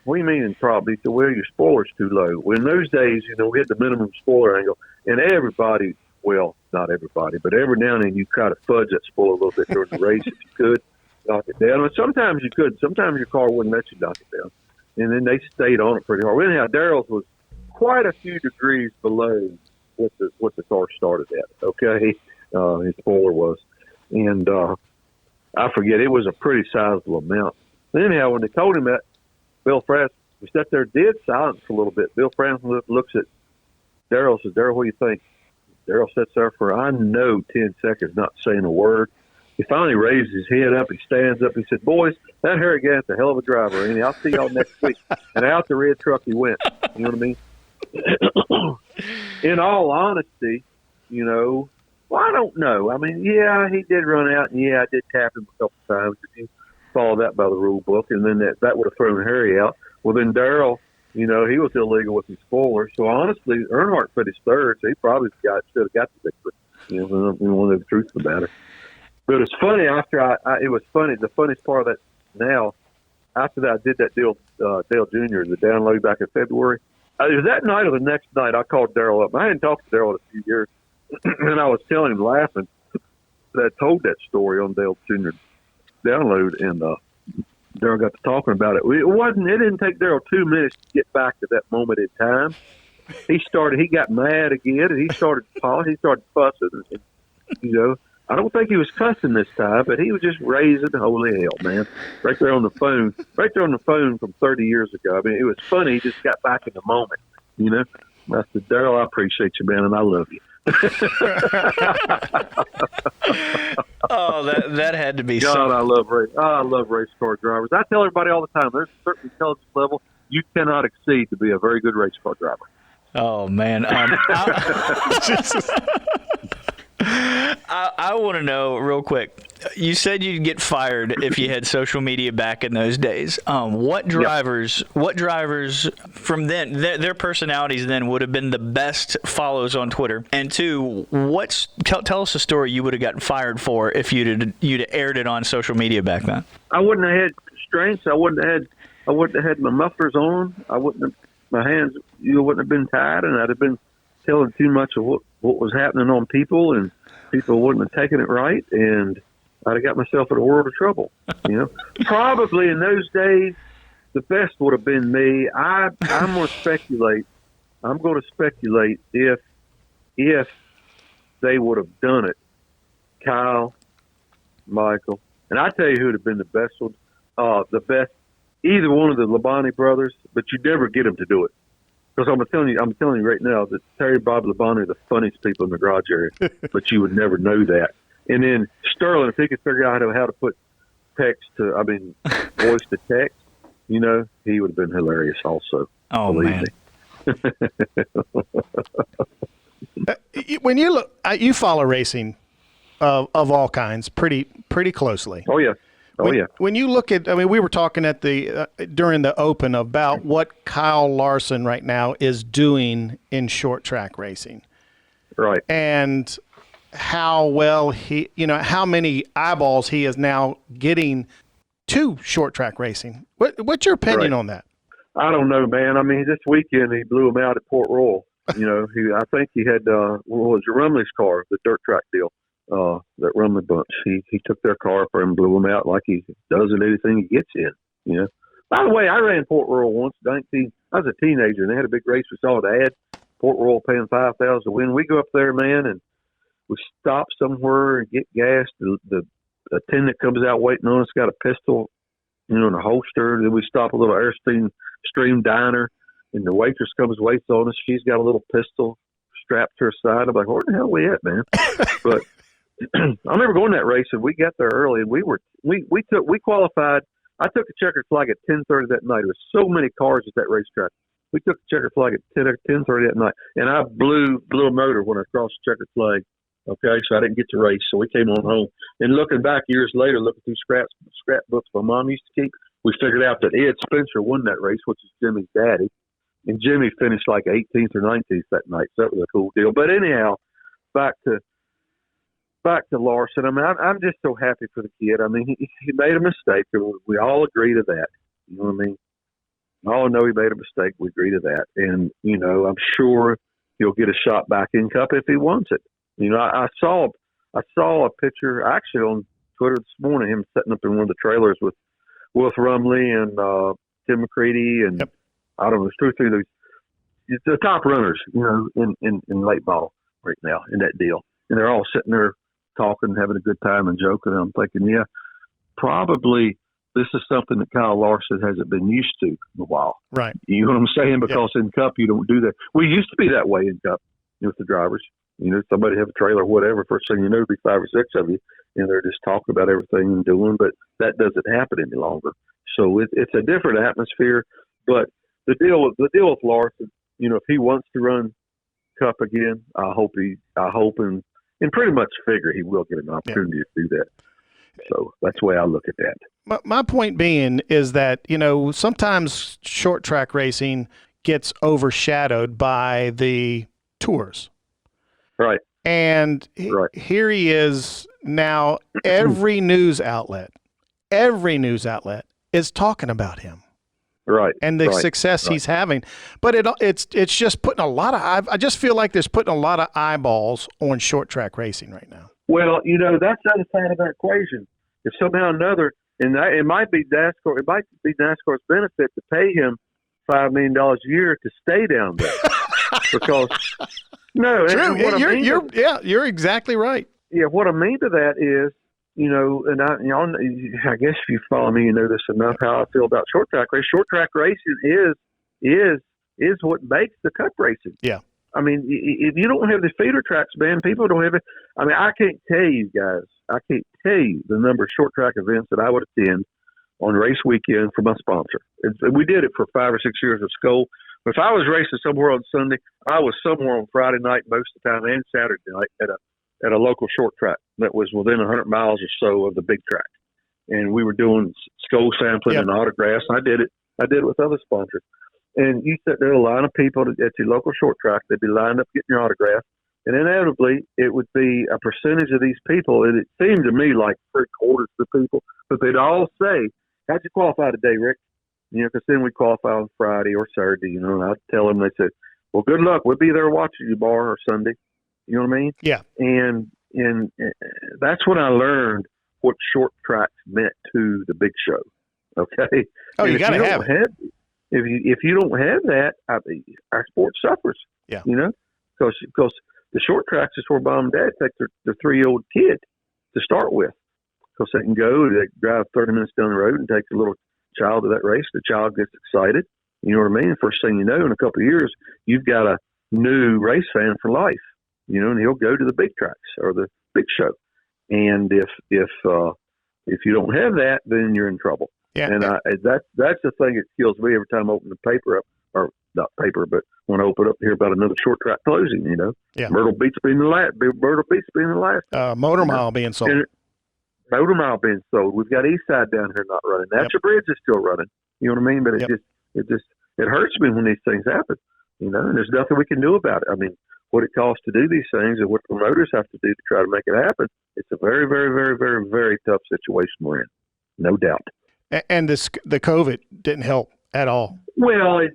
What do you mean in trouble? He said, well, your spoiler's too low. Well, in those days, we had the minimum spoiler angle, and everybody, well, not everybody, but every now and then you try to fudge that spoiler a little bit during the race if you could, knock it down. And sometimes you could. Sometimes your car wouldn't let you knock it down. And then they stayed on it pretty hard. Well, anyhow, Darrell's was quite a few degrees below what the car started at, okay? His spoiler was. And I forget, it was a pretty sizable amount. Anyhow, when they told him that, Bill Fratch, we sat there dead silent for a little bit. Bill Fratch looks at Darrell and says, Darrell, what do you think? Darrell sits there for, 10 seconds, not saying a word. He finally raises his head up. He stands up. He said, boys, that Harry Gant's a hell of a driver. And I'll see y'all next week. And out the red truck he went. You know what I mean? In all honesty, well, I don't know. I mean, yeah, he did run out, and yeah, I did tap him a couple times. If you follow that by the rule book, and then that would have thrown Harry out. Well, then Darrell, he was illegal with his spoiler. So honestly, Earnhardt finished third, so he probably should have got the victory. We don't know the truth about it. But it's funny it was funny. The funniest part of that now, after that, I did that deal, Dale Jr., the download back in February. It was that night or the next night I called Darrell up. I hadn't talked to Darrell in a few years, and I was telling him, laughing, that I told that story on Dale Jr. download, and Darrell got to talking about it. It didn't take Darrell 2 minutes to get back to that moment in time. He got mad again, and he started fussing, and, I don't think he was cussing this time, but he was just raising holy hell, man. Right there on the phone from 30 years ago. I mean, it was funny. He just got back in the moment, I said, Darrell, I appreciate you, man, and I love you. Oh, that had to be God, something. I love race car drivers. I tell everybody all the time, there's a certain intelligence level you cannot exceed to be a very good race car driver. Oh, man. I want to know real quick. You said you'd get fired if you had social media back in those days. What drivers from then, their personalities then would have been the best follows on Twitter? And two, tell us a story you would have gotten fired for if you'd aired it on social media back then. I wouldn't have had constraints. I wouldn't have had my mufflers on. My hands wouldn't have been tied, and I'd have been telling too much of what was happening on people, and people wouldn't have taken it right, and I'd have got myself in a world of trouble. Probably in those days, the best would have been me. I'm going to speculate. I'm going to speculate if they would have done it. Kyle, Michael, and I tell you who would have been the best one. The best, either one of the Labonte brothers, but you never get them to do it. Because I'm telling you right now that Terry, Bob, LeBon are the funniest people in the garage area, but you would never know that. And then Sterling, if he could figure out how to put voice to text, he would have been hilarious also. Oh, man. When you look, you follow racing of all kinds pretty closely. Oh, yeah. When you look at, we were talking at during the Open about what Kyle Larson right now is doing in short track racing. Right. And how well how many eyeballs he is now getting to short track racing. What's your opinion on that? I don't know, man. This weekend he blew him out at Port Royal. I think he had, what was it, Rumley's car, the dirt track deal. That Rumley bunch. He took their car for him and blew him out like he does in anything he gets in. By the way, I ran Port Royal once. I was a teenager, and they had a big race we saw at Ad. Port Royal paying $5,000 to win. We go up there, man, and we stop somewhere and get gas. The attendant comes out waiting on us, got a pistol, in a holster. Then we stop a little Airstream diner, and the waitress comes waits on us. She's got a little pistol strapped to her side. I'm like, where the hell are we at, man? But I remember going that race, and we got there early, and we qualified. I took the checkered flag at 10:30 that night. There was so many cars at that racetrack. We took the checkered flag at 10:30 that night, and I blew a motor when I crossed the checkered flag. Okay, so I didn't get to race, so we came on home. And looking back years later, looking through scrapbooks my mom used to keep, we figured out that Ed Spencer won that race, which is Jimmy's daddy, and Jimmy finished like 18th or 19th that night. So that was a cool deal. But anyhow, back to Larson. I'm just so happy for the kid. He made a mistake. We all agree to that. You know what I mean? We all know he made a mistake. We agree to that. And, I'm sure he'll get a shot back in Cup if he wants it. I saw a picture actually on Twitter this morning, him setting up in one of the trailers with Rumley and Tim McCready and yep. I don't know, there's 2 or 3 of those. The top runners, in late ball right now in that deal. And they're all sitting there talking, having a good time and joking. And I'm thinking, yeah, probably this is something that Kyle Larson hasn't been used to in a while. Right. You know what I'm saying? Because in Cup, you don't do that. We used to be that way in Cup with the drivers. Somebody have a trailer or whatever. First thing you know, there'll be 5 or 6 of you, and they're just talking about everything and doing, but that doesn't happen any longer. So it's a different atmosphere. But the deal with Larson, if he wants to run Cup again, I hope and pretty much figure he will get an opportunity to do that. So that's the way I look at that. My point being is that, sometimes short track racing gets overshadowed by the tours. Right. And here he is now. Every news outlet is talking about him. Right. And the success he's having. But it's just putting a lot of, I just feel like there's putting a lot of eyeballs on short track racing right now. Well, that's the other side of that equation. If somehow or another, and it might be NASCAR's benefit to pay him $5 million a year to stay down there. Because true. You're exactly right. Yeah, what I mean to that is, and I guess if you follow me, you know this enough how I feel about short track racing. Short track racing is what makes the Cup racing. Yeah. If you don't have the feeder tracks, man, people don't have it. I can't tell you guys. I can't tell you the number of short track events that I would attend on race weekend for my sponsor. We did it for 5 or 6 years at Skull. If I was racing somewhere on Sunday, I was somewhere on Friday night most of the time and Saturday night at a local short track that was within 100 miles or so of the big track. And we were doing skull sampling and autographs. I did it with other sponsors. And you sit there, a line of people at your local short track, they'd be lined up getting your autograph. And inevitably, it would be a percentage of these people, and it seemed to me like 3/4 of the people, but they'd all say, how'd you qualify today, Rick? Because then we qualify on Friday or Saturday, and I'd tell them, they said, well, good luck. We'll be there watching you, Bar, or Sunday. You know what I mean? Yeah. And that's when I learned what short tracks meant to the big show. Okay? Oh, you got to have it. If you don't have that, our sport suffers. Yeah. Because the short tracks is where mom and dad take their 3-year-old kid to start with. Because they can go, they drive 30 minutes down the road and take the little child to that race. The child gets excited. You know what I mean? First thing you know, in a couple of years, you've got a new race fan for life. You know, and he'll go to the big tracks or the big show. And if you don't have that, then you're in trouble. Yeah. And that's the thing that kills me every time I open the paper up, or not paper, but when I open up here about another short track closing. You know, Myrtle Beach being the last. Motor Mile being sold. Motor Mile being sold. We've got Eastside down here not running. Natural Bridge is still running. You know what I mean? But it hurts me when these things happen. You know, and there's nothing we can do about it. I mean, what it costs to do these things and what promoters have to do to try to make it happen, it's a very, very, very, very, very tough situation we're in, no doubt. And the COVID didn't help at all. Well, it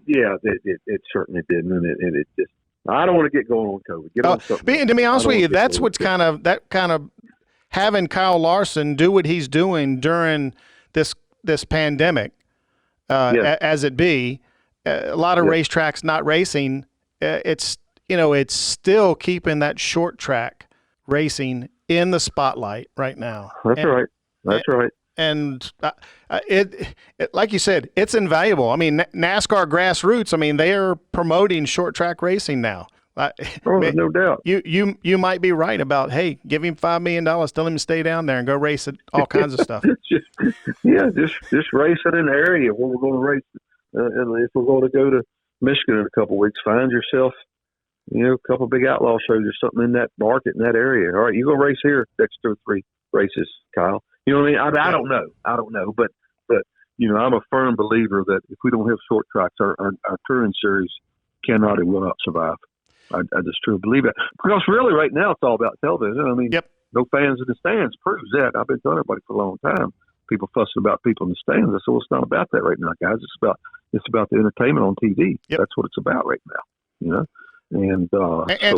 certainly didn't, and it just. I don't want to get going on COVID. Get on something. And to be honest with you, that's what's kind of having Kyle Larson do what he's doing during this pandemic, as it be. A lot of racetracks not racing. It's still keeping that short track racing in the spotlight right now. That's right. And it like you said, it's invaluable. I mean, NASCAR Grassroots, I mean, they are promoting short track racing now. No doubt. You might be right about, hey, give him $5 million, tell him to stay down there and go race at all kinds of stuff. just race it in the area where we're going to race. And if we're going to go to Michigan in a couple of weeks, find yourself, a couple of big outlaw shows or something in that market, in that area. All right, you go race here next 2 or 3 races, Kyle. You know what I mean? I don't know. But I'm a firm believer that if we don't have short tracks, our touring series cannot and will not survive. I just truly believe it. Because really right now it's all about television. I mean, no fans in the stands proves that. I've been telling everybody for a long time. People fussing about people in the stands. I said, well, it's not about that right now, guys. It's about the entertainment on TV. Yep. That's what it's about right now. And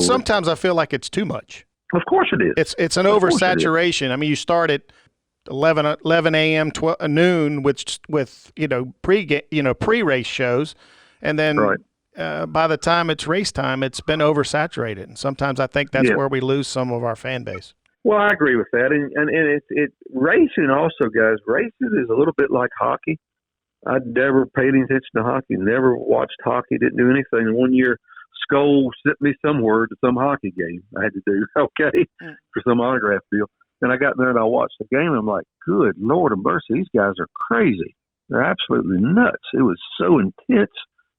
sometimes I feel like it's too much. Of course it is. It's an oversaturation. I mean, you start at 11 a.m. noon with pre-race shows, and then by the time it's race time, it's been oversaturated. And sometimes I think that's where we lose some of our fan base. Well, I agree with that, and it's racing also, guys. Racing is a little bit like hockey. I'd never paid any attention to hockey, never watched hockey, didn't do anything. One year, Skoll sent me somewhere to some hockey game I had to do, for some autograph deal. And I got there and I watched the game, and I'm like, good Lord of mercy, these guys are crazy. They're absolutely nuts. It was so intense,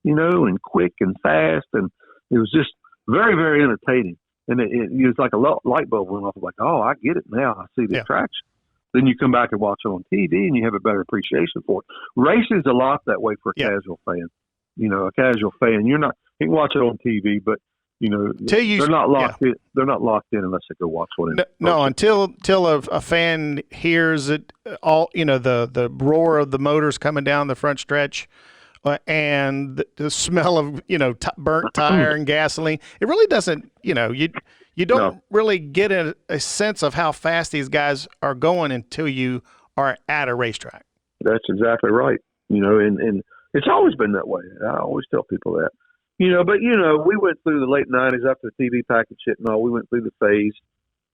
and quick and fast, and it was just very, very entertaining. And it was like a light bulb went off. I'm like, oh, I get it now. I see the attraction. Then you come back and watch it on TV, and you have a better appreciation for it. Racing's a lot that way for a casual fan. A casual fan, you can watch it on TV, but they're not locked in. They're not locked in unless they go watch one. Until a fan hears it all. The roar of the motors coming down the front stretch. And the smell of burnt tire and gasoline. It really doesn't. You don't really get a sense of how fast these guys are going until you are at a racetrack. That's exactly right. And it's always been that way. I always tell people that. But we went through the late '90s after the TV package hit and all. We went through the phase.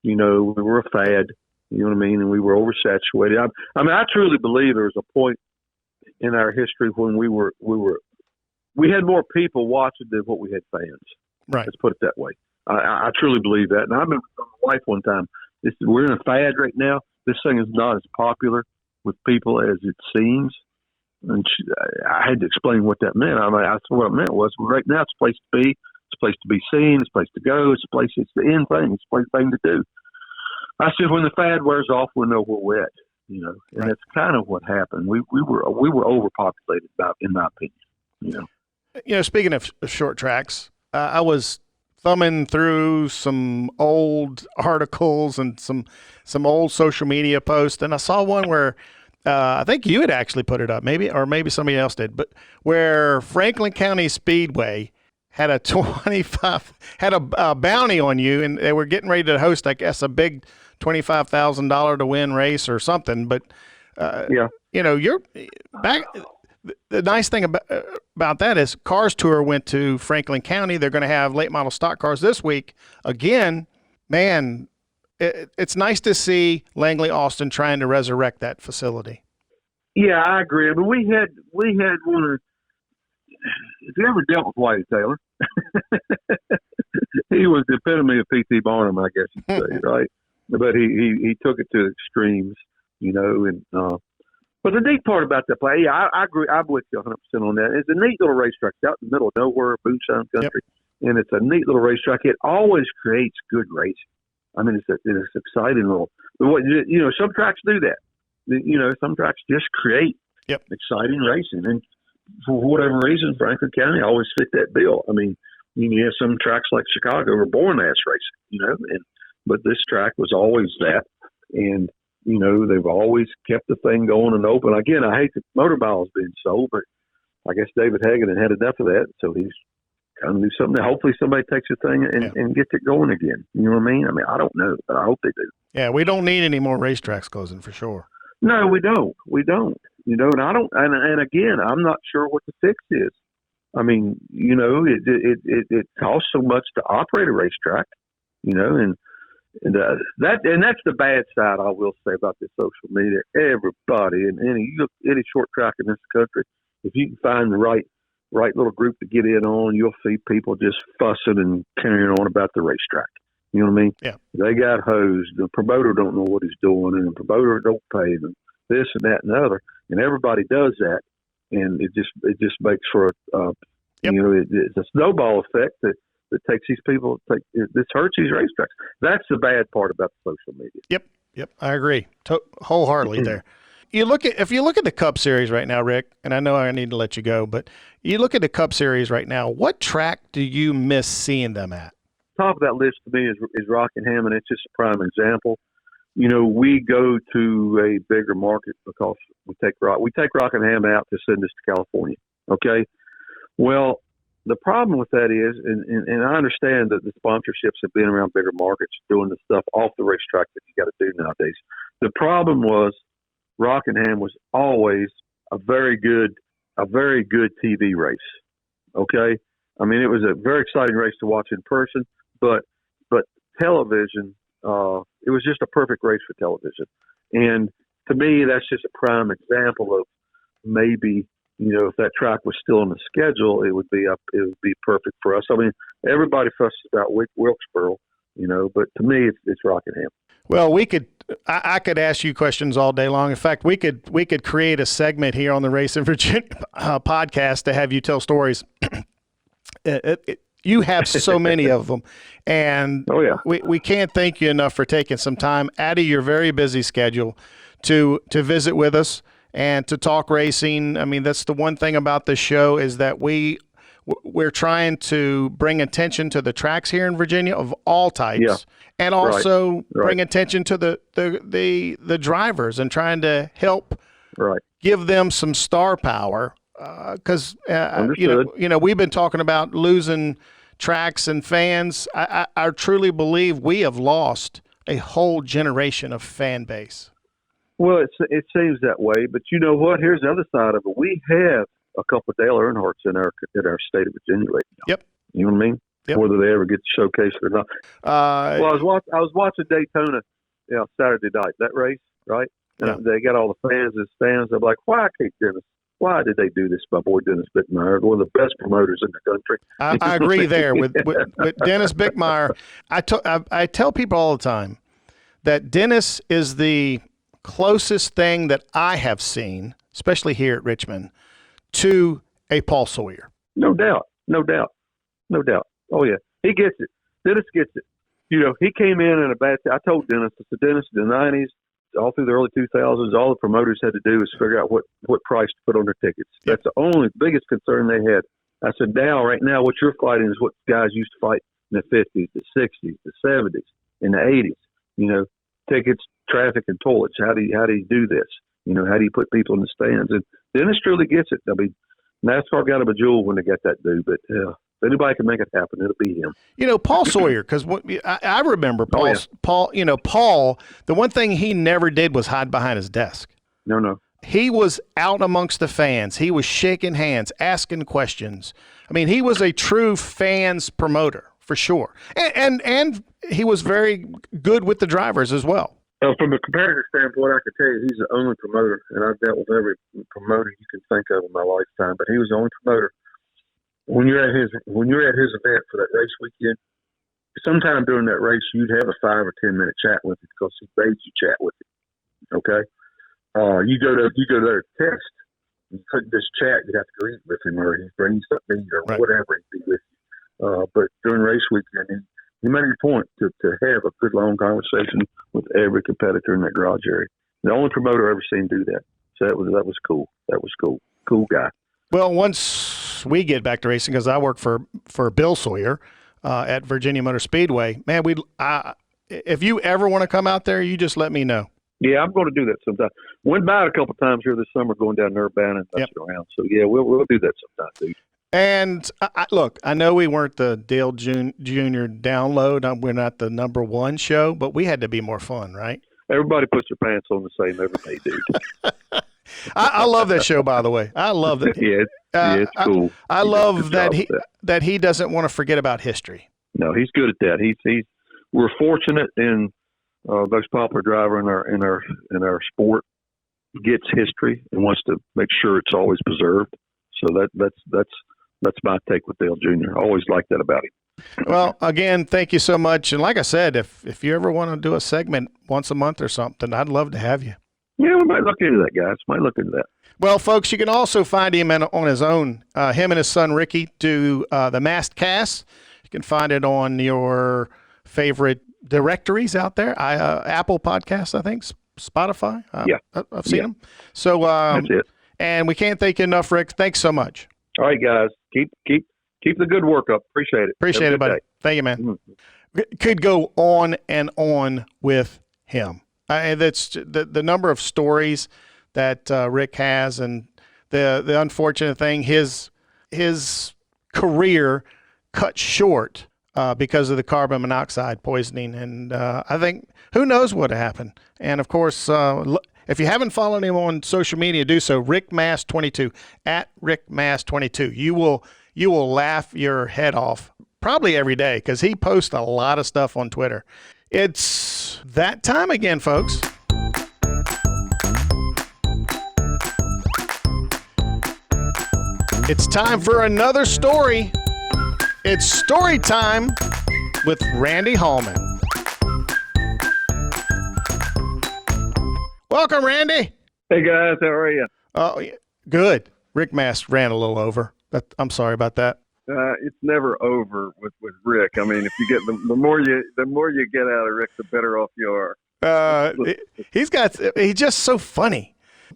We were a fad. You know what I mean? And we were oversaturated. I truly believe there was a point in our history when we had more people watching than what we had fans. Right. Let's put it that way. I truly believe that. And I remember telling my wife one time, we're in a fad right now. This thing is not as popular with people as it seems. And I had to explain what that meant. What it meant was, right now it's a place to be. It's a place to be seen. It's a place to go. It's the end thing. It's the thing to do. I said, when the fad wears off, we'll know where we're at. And that's kind of what happened. We were overpopulated, in my opinion. Speaking of short tracks, I was thumbing through some old articles and some old social media posts, and I saw one where I think you had actually put it up, maybe somebody else did, but where Franklin County Speedway had a bounty on you, and they were getting ready to host, I guess, a big $25,000 to win race or something. But you're back. The nice thing about that is Cars Tour went to Franklin County. They're going to have late model stock cars this week again. Man, it's nice to see Langley Austin trying to resurrect that facility. Yeah, I agree. I mean, we had one of, you ever dealt with Whitey Taylor, he was the epitome of P.T. Barnum, I guess you'd say, right? But he took it to extremes, and but the neat part about that play, I agree, I'm with you 100% on that. It's a neat little racetrack. It's out in the middle of nowhere, moonshine country, and it's a neat little racetrack. It always creates good racing. I mean, it's exciting little. Some tracks do that. Some tracks just create exciting racing, and for whatever reason, Franklin County always fit that bill. I mean, you have some tracks like Chicago were born ass racing, but this track was always that, and they've always kept the thing going and open. Again, I hate the motor miles being sold, but I guess David Hagan had enough of that, so he's kind of do something. Hopefully somebody takes the thing and gets it going again. You know what I mean? I mean, I don't know, but I hope they do. Yeah, we don't need any more racetracks closing for sure. No, we don't. And I don't. And again, I'm not sure what the fix is. I mean, it costs so much to operate a racetrack, and that's the bad side. I will say about this social media. Everybody and any short track in this country, if you can find the right little group to get in on, you'll see people just fussing and carrying on about the racetrack. You know what I mean? Yeah. They got hosed. The promoter don't know what he's doing, and the promoter don't pay them. This and that and the other, and everybody does that, and it just makes for it's a snowball effect that takes these people. This hurts these racetracks. That's the bad part about the social media. Yep, I agree wholeheartedly there. If you look at the Cup Series right now, Rick, and I know I need to let you go, but you look at the Cup Series right now. What track do you miss seeing them at? Top of that list to me is Rockingham, and it's just a prime example. We go to a bigger market because we take Rockingham out to send us to California. Okay. Well, the problem with that is, and I understand that the sponsorships have been around bigger markets doing the stuff off the racetrack that you got to do nowadays. The problem was Rockingham was always a very good TV race. Okay. I mean, it was a very exciting race to watch in person, but television, it was just a perfect race for television. And to me, that's just a prime example of maybe, if that track was still on the schedule, it would be perfect for us. I mean, everybody fusses about Wilkesboro, but to me, it's Rockingham. Well, I could ask you questions all day long. In fact, we could create a segment here on the Race in Virginia podcast to have you tell stories. You have so many of them, and we can't thank you enough for taking some time out of your very busy schedule to visit with us and to talk racing. I mean, that's the one thing about this show is that we're trying to bring attention to the tracks here in Virginia of all types, and also bring attention to the drivers and trying to help give them some star power. Because we've been talking about losing tracks and fans. I truly believe we have lost a whole generation of fan base. Well, it seems that way, but you know what? Here's the other side of it. We have a couple of Dale Earnhardts in our state of Virginia right now. Yep. You know what I mean? Yep. Whether they ever get showcased or not. I was watching Daytona, Saturday night, that race, right? And they got all the fans as fans. I'm like, why can't Dennis? Why did they do this, my boy Dennis Bittmeyer, one of the best promoters in the country? I agree there with Dennis Bittmeyer. I tell people all the time that Dennis is the closest thing that I have seen, especially here at Richmond, to a Paul Sawyer. No doubt. Oh, yeah. He gets it. Dennis gets it. He came in a bad – I told Dennis, I said, Dennis, in the 90s, all through the early 2000s, all the promoters had to do was figure out what price to put on their tickets. That's the only biggest concern they had. I said, right now, what you're fighting is what guys used to fight in the 50s, the 60s, the 70s, and the 80s. Tickets, traffic, and toilets. How do you do this? How do you put people in the stands? And Dennis truly gets it. I mean, NASCAR got him a jewel when they got that dude, but if anybody can make it happen, it'll be him. Paul Sawyer, because I remember Paul. Paul. The one thing he never did was hide behind his desk. No. He was out amongst the fans. He was shaking hands, asking questions. I mean, he was a true fans promoter for sure, and he was very good with the drivers as well. From a comparative standpoint, I can tell you he's the only promoter, and I've dealt with every promoter you can think of in my lifetime, but he was the only promoter when you're at his event for that race weekend, sometime during that race, you'd have a 5 or 10 minute chat with him because he made you chat with him. Okay, you go to their test, you couldn't just chat. You'd have to go eat with him, or he'd bring you something to eat, or whatever he'd be with you. But during race weekend, he made it a point to have a good long conversation with every competitor in that garage area. The only promoter I ever seen do that. So that was cool. That was cool. Cool guy. Well, once we get back to racing, because I work for Bill Sawyer at Virginia Motor Speedway, man, if you ever want to come out there, you just let me know. Yeah, I'm going to do that sometime. Went by it a couple times here this summer, going down Urbana and touching around. So yeah, we'll do that sometime, dude. And look, I know we weren't the Dale Jr. download. We're not the #1 show, but we had to be more fun, right? Everybody puts their pants on the same every day, dude. I love that show, by the way. I love that. It's cool. I love that he doesn't want to forget about history. No, he's good at that. We're fortunate in most popular driver in our sport gets history and wants to make sure it's always preserved. So that's my take with Dale Jr. I always like that about him. Well, again, thank you so much. And like I said, if you ever want to do a segment once a month or something, I'd love to have you. Yeah, we might look into that, guys. Might look into that. Well, folks, you can also find him on his own. Him and his son Ricky do the Mast cast. You can find it on your favorite directories out there. Apple Podcasts, I think, Spotify. I've seen them. So that's it. And we can't thank you enough, Rick. Thanks so much. All right, guys. Keep the good work up. Appreciate it. Appreciate it, buddy. Thank you, man. Mm-hmm. Could go on and on with him. That's the number of stories that Rick has, and the unfortunate thing, his career cut short because of the carbon monoxide poisoning, and I think who knows what happened. And of course, if you haven't followed him on social media, do so. RickMast22 at RickMast22. You will laugh your head off probably every day because he posts a lot of stuff on Twitter. It's that time again, folks. It's time for another story. It's story time with Randy Hallman. Welcome, Randy. Hey, guys. How are you? Oh, good. Rick Mast ran a little over. I'm sorry about that. It's never over with Rick. I mean, if you get the more you get out of Rick, the better off you are. He's just so funny.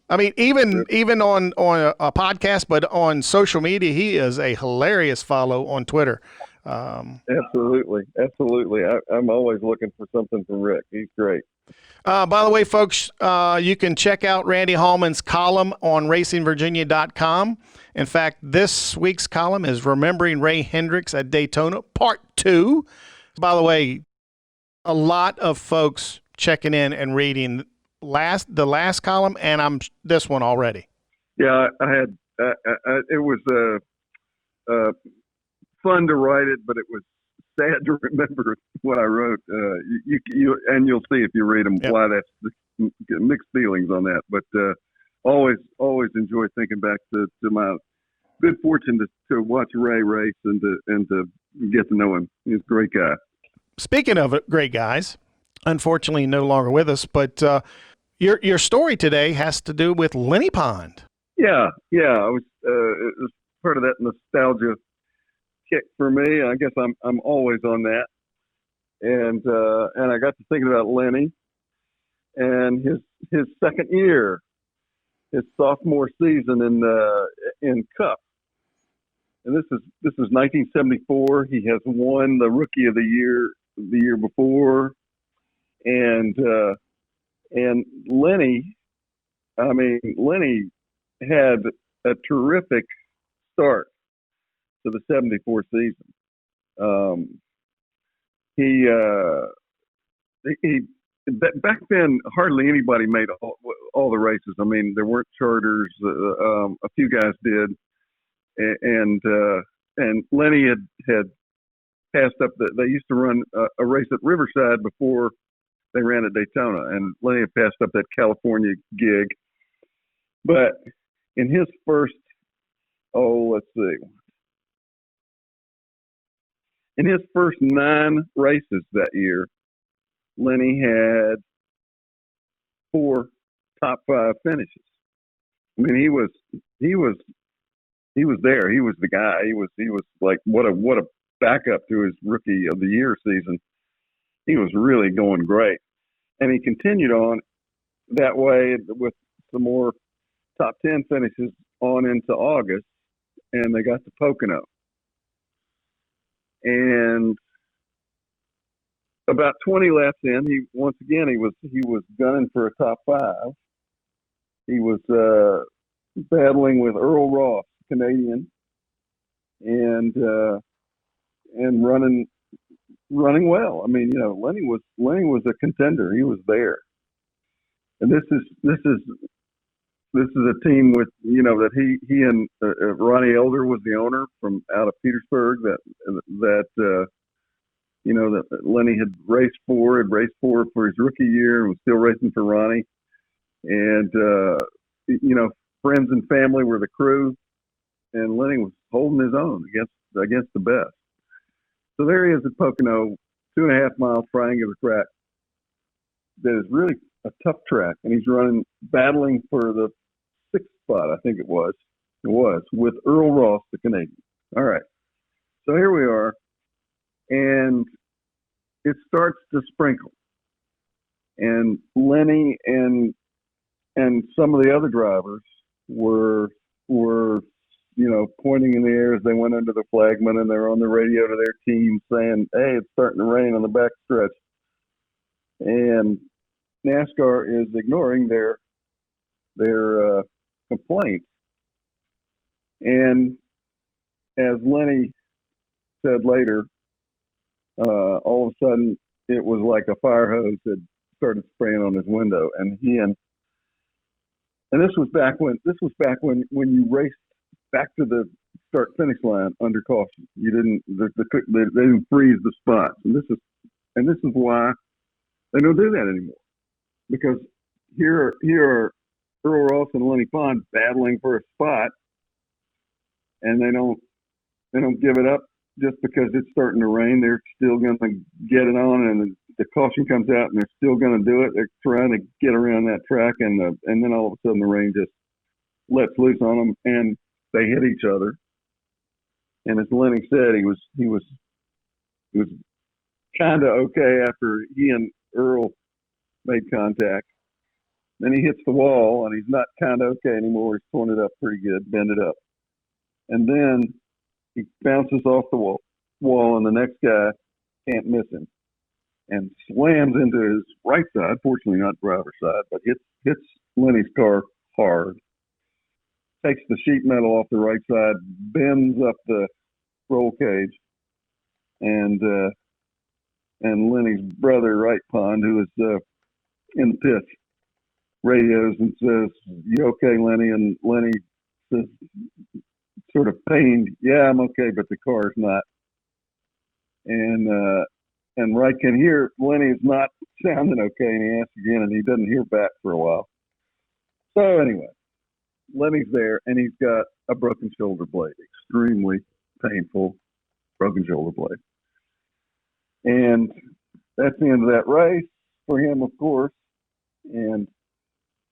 I mean, even on a podcast, but on social media, he is a hilarious follow on Twitter. Absolutely. I'm always looking for something from Rick. He's great. By the way, folks, you can check out Randy Hallman's column on racingvirginia.com. In fact, this week's column is Remembering Ray Hendricks at Daytona, Part 2. By the way, a lot of folks checking in and reading the last column, and I'm this one already. Yeah, I had. It was fun to write it, but it was sad to remember what I wrote. You'll see if you read them why that's mixed feelings on that. But always enjoy thinking back to my good fortune to watch Ray race and to get to know him. He's a great guy. Speaking of great guys, unfortunately no longer with us, but your story today has to do with Lennie Pond. Yeah. I was it was part of that nostalgia kick for me. I guess I'm always on that, and I got to thinking about Lennie and his second year, his sophomore season in Cup, and this is 1974. He has won the Rookie of the Year before, and Lennie had a terrific start to the 74 season. He back then hardly anybody made all the races. I mean, there weren't charters. A few guys did, and Lennie had passed up. They used to run a race at Riverside before they ran at Daytona, and Lennie had passed up that California gig. But in his first, let's see, In his first 9 races that year, Lennie had 4 top 5 finishes. I mean, he was there. He was the guy. He was like what a backup to his rookie of the year season. He was really going great, and he continued on that way with some more top 10 finishes on into August, and they got to Pocono. And about 20 laps in, he was gunning for a top 5. He was battling with Earl Ross, Canadian, and running well. I mean, Lennie was a contender. He was there, and this is a team with that he and Ronnie Elder was the owner from out of Petersburg that Lennie had raced for his rookie year and was still racing for Ronnie, and friends and family were the crew, and Lennie was holding his own against the best. So there he is at Pocono, 2.5 mile triangular track that is really a tough track, and he's battling for the 6th spot, I think it was. It was with Earl Ross, the Canadian. All right, so here we are, and it starts to sprinkle, and Lennie and some of the other drivers were pointing in the air as they went under the flagman, and they're on the radio to their team saying, "Hey, it's starting to rain on the back stretch." And NASCAR is ignoring their complaints. And as Lennie said later, all of a sudden it was like a fire hose had started spraying on his window, and this was back when you raced back to the start finish line under caution. You didn't they didn't freeze the spots, and this is why they don't do that anymore, because here are Earl Ross and Lennie Pond battling for a spot, and they don't give it up just because it's starting to rain. They're still going to get it on, and the caution comes out, and they're still going to do it. They're trying to get around that track, and then all of a sudden the rain just lets loose on them, and they hit each other. And as Lennie said, he was kind of okay after he and Earl made contact. Then he hits the wall, and he's not kind of okay anymore. He's torn it up pretty good, bent it up. And then he bounces off the wall, and the next guy can't miss him and slams into his right side, fortunately not driver's side, but hits Lennie's car hard, takes the sheet metal off the right side, bends up the roll cage, and Lennie's brother, Right Pond, who is in the pits, radios and says, "You okay, Lennie?" And Lennie says, sort of pained, "Yeah, I'm okay, but the car's not." And Wright can hear Lennie's not sounding okay, and he asks again, and he doesn't hear back for a while. So anyway, Lennie's there, and he's got a broken shoulder blade, extremely painful broken shoulder blade. And that's the end of that race for him, of course. And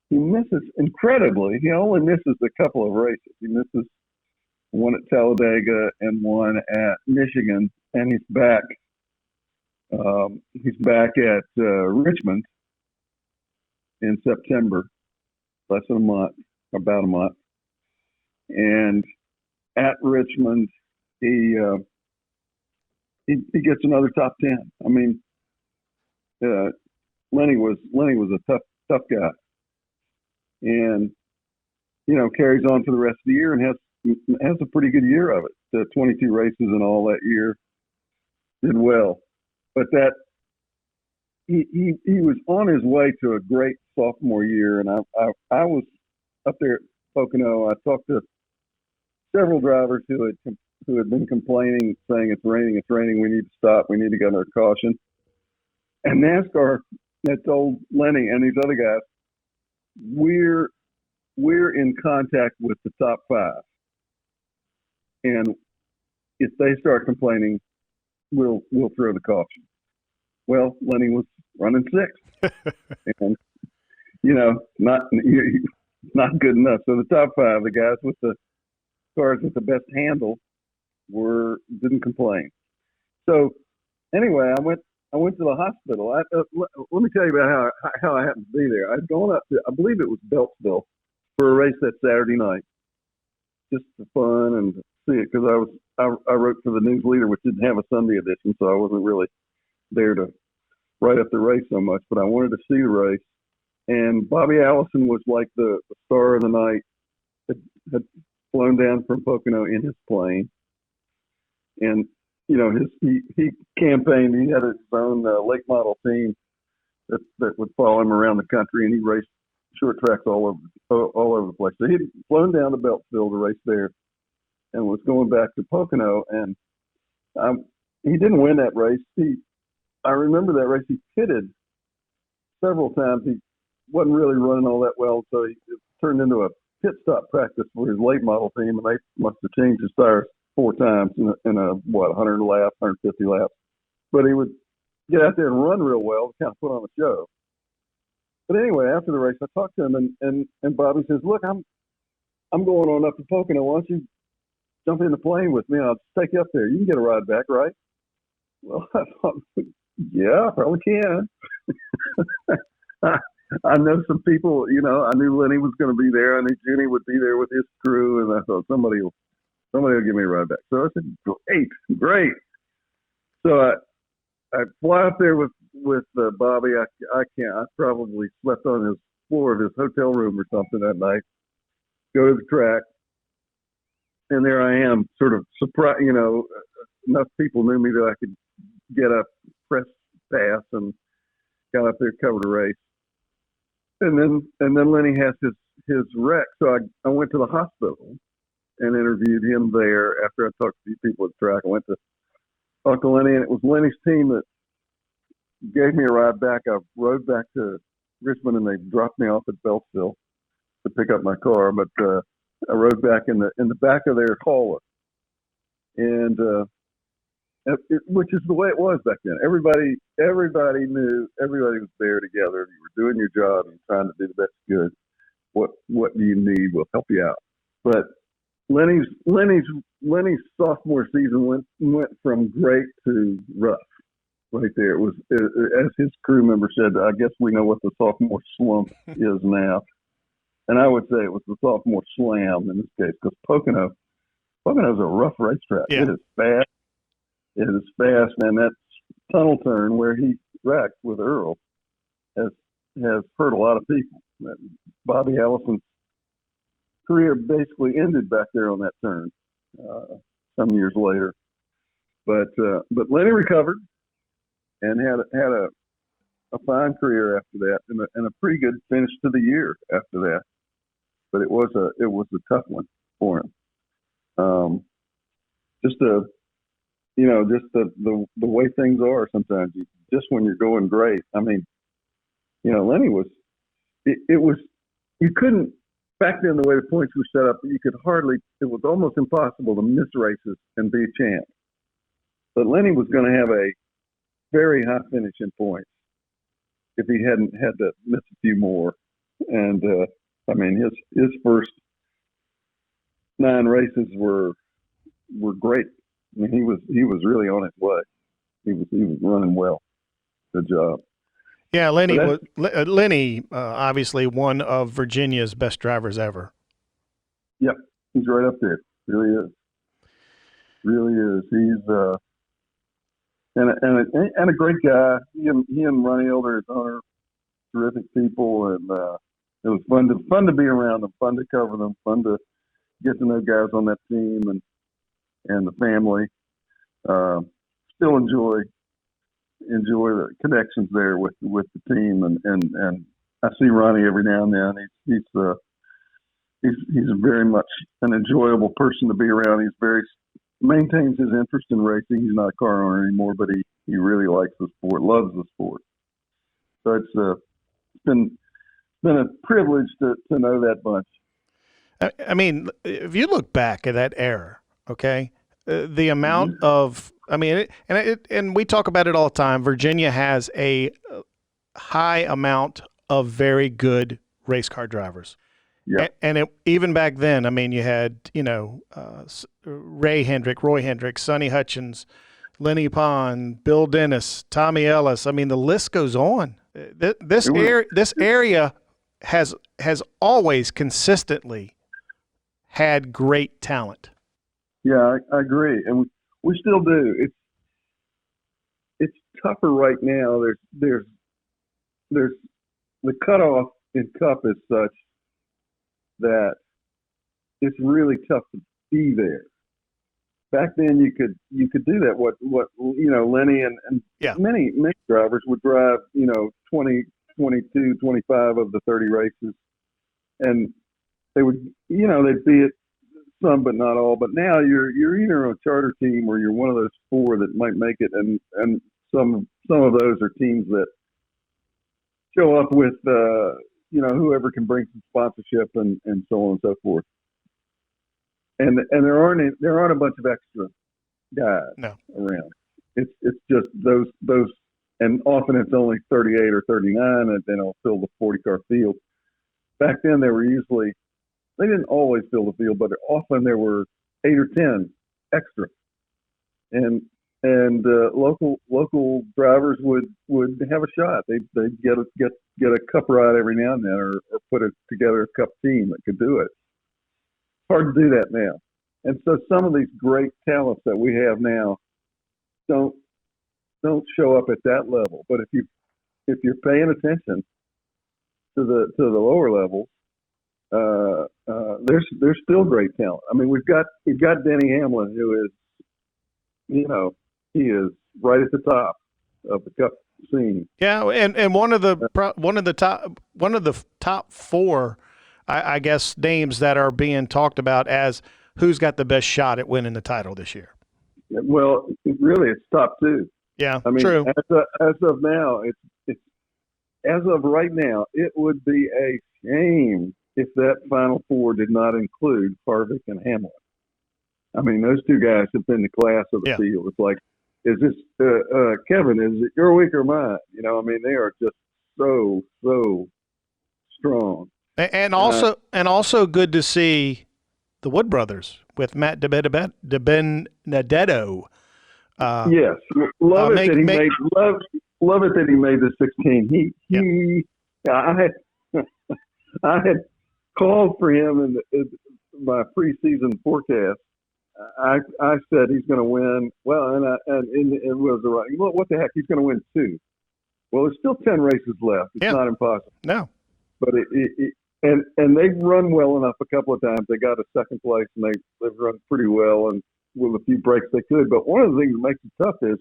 he misses, incredibly, he only misses a couple of races. He misses one at Talladega and one at Michigan, and he's back. He's back at Richmond in September, less than a month, about a month. And at Richmond, he gets another top 10. I mean, Lennie was a tough guy, and carries on for the rest of the year and has a pretty good year of it. 22 races and all that year, did well. But that he was on his way to a great sophomore year, and I was up there at Pocono. I talked to several drivers who had been complaining, saying it's raining, we need to stop, we need to go under caution. And NASCAR had told Lennie and these other guys, we're in contact with the top 5, and if they start complaining, we'll throw the caution. Well, Lennie was running sixth, and not good enough. So the top five, the guys with the cars with the best handle, didn't complain. So anyway, I went to the hospital. Let me tell you about how I happened to be there. I'd gone up to, I believe it was Beltsville, for a race that Saturday night, just for fun and see it, because I wrote for the News Leader, which didn't have a Sunday edition, so I wasn't really there to write up the race so much, but I wanted to see the race. And Bobby Allison was like the star of the night. Had flown down from Pocono in his plane, and he campaigned. He had his own late model team that would follow him around the country, and he raced short tracks all over the place. So he'd flown down to Beltsville to race there, and was going back to Pocono. And he didn't win that race. I remember that race. He pitted several times. He wasn't really running all that well, so it turned into a pit stop practice for his late model team, and they must have changed his tires 4 times in a 100 laps, 150 laps. But he would get out there and run real well to kind of put on a show. But anyway, after the race, I talked to him, and Bobby says, "Look, I'm going on up to Pocono. Why don't you jump in the plane with me? I'll take you up there. You can get a ride back, right?" Well, I thought, yeah, I probably can. I know some people, I knew Lennie was going to be there. I knew Jenny would be there with his crew, and I thought somebody will give me a ride back. So I said, great. So I fly up there with Bobby. I probably slept on his floor of his hotel room or something that night. Go to the track, and there I am, sort of surprised. Enough people knew me that I could get a press pass and got up there, covered a race. And then Lennie has his wreck. So I went to the hospital and interviewed him there after I talked to a few people at the track. I went to talk to Lennie, and it was Lennie's team that gave me a ride back. I rode back to Richmond, and they dropped me off at Beltsville to pick up my car. But I rode back in the back of their hauler, and which is the way it was back then. Everybody knew. Everybody was there together. You were doing your job and trying to do the best good. What do you need? We'll help you out. But Lennie's sophomore season went from great to rough. Right there, it was, as his crew member said, I guess we know what the sophomore slump is now, and I would say it was the sophomore slam in this case, because Pocono's a rough racetrack. Yeah. It is fast. And that tunnel turn where he wrecked with Earl has hurt a lot of people. Bobby Allison's career basically ended back there on that turn some years later. But Lennie recovered and had a fine career after that, and a pretty good finish to the year after that. But it was a tough one for him. Just the way things are sometimes. Just when you're going great. I mean, Lennie was. It was. You couldn't back then, the way the points were set up. You could hardly. It was almost impossible to miss races and be a champ. But Lennie was going to have a very high finish in points if he hadn't had to miss a few more. And I mean, his first 9 races were great. I mean, he was really on his way. He was running well. Good job. Yeah, Lennie, obviously one of Virginia's best drivers ever. Yep, he's right up there. Really is. He's and a great guy. He and Ronnie Elder, his owner, terrific people, and it was fun to be around them, fun to cover them, fun to get to know guys on that team and the family. Still enjoy the connections there with the team, and I see Ronnie every now and then. He's very much an enjoyable person to be around. Maintains his interest in racing. He's not a car owner anymore, but he really likes the sport, loves the sport. So it's been a privilege to know that bunch. I mean, if you look back at that era, okay, the amount of, I mean, and we talk about it all the time. Virginia has a high amount of very good race car drivers. Yeah. And even back then, I mean, you had, Roy Hendrick, Sonny Hutchins, Lennie Pond, Bill Dennis, Tommy Ellis. I mean, the list goes on. This area has always consistently had great talent. Yeah, I agree, and we still do. It's tougher right now. There's the cutoff in Cup is such that it's really tough to be there. Back then, you could do that. What Lennie and many drivers would drive 20, 22, 25 of the 30 races, and they would they'd be at some but not all. But now you're either on a charter team or you're one of those four that might make it, and some of those are teams that show up with whoever can bring some sponsorship and so on and so forth. And there aren't a bunch of extra guys around. It's just those, and often it's only 38 or 39, and then they'll fill the 40-car field. Back then, they didn't always fill the field, but often there were 8 or 10 extra, and local drivers would have a shot. They'd get a Cup ride every now and then, or put together a Cup team that could do it. Hard to do that now, and so some of these great talents that we have now don't show up at that level. But if you're paying attention to the lower levels, there's still great talent. I mean, we've got Denny Hamlin, who is, he is right at the top of the Cup scene. Yeah, and one of the top four, I guess, names that are being talked about as who's got the best shot at winning the title this year. Well, it's top two. Yeah, I mean, true. As of now, it's as of right now, it would be a shame if that Final Four did not include Harvick and Hamlin. I mean, those two guys have been the class of the field. It's like, is this Kevin? Is it your week or mine? I mean, they are just so strong. And also good to see the Wood brothers with Matt DiBenedetto. Yes, love it that he made the 16. I had called for him in my preseason forecast. I said he's going to win. Well, and it was the right. Well, what the heck? He's going to win 2. Well, there's still 10 races left. It's not impossible. No, but and they've run well enough a couple of times. They got a second place, and they've run pretty well, and with a few breaks they could. But one of the things that makes it tough is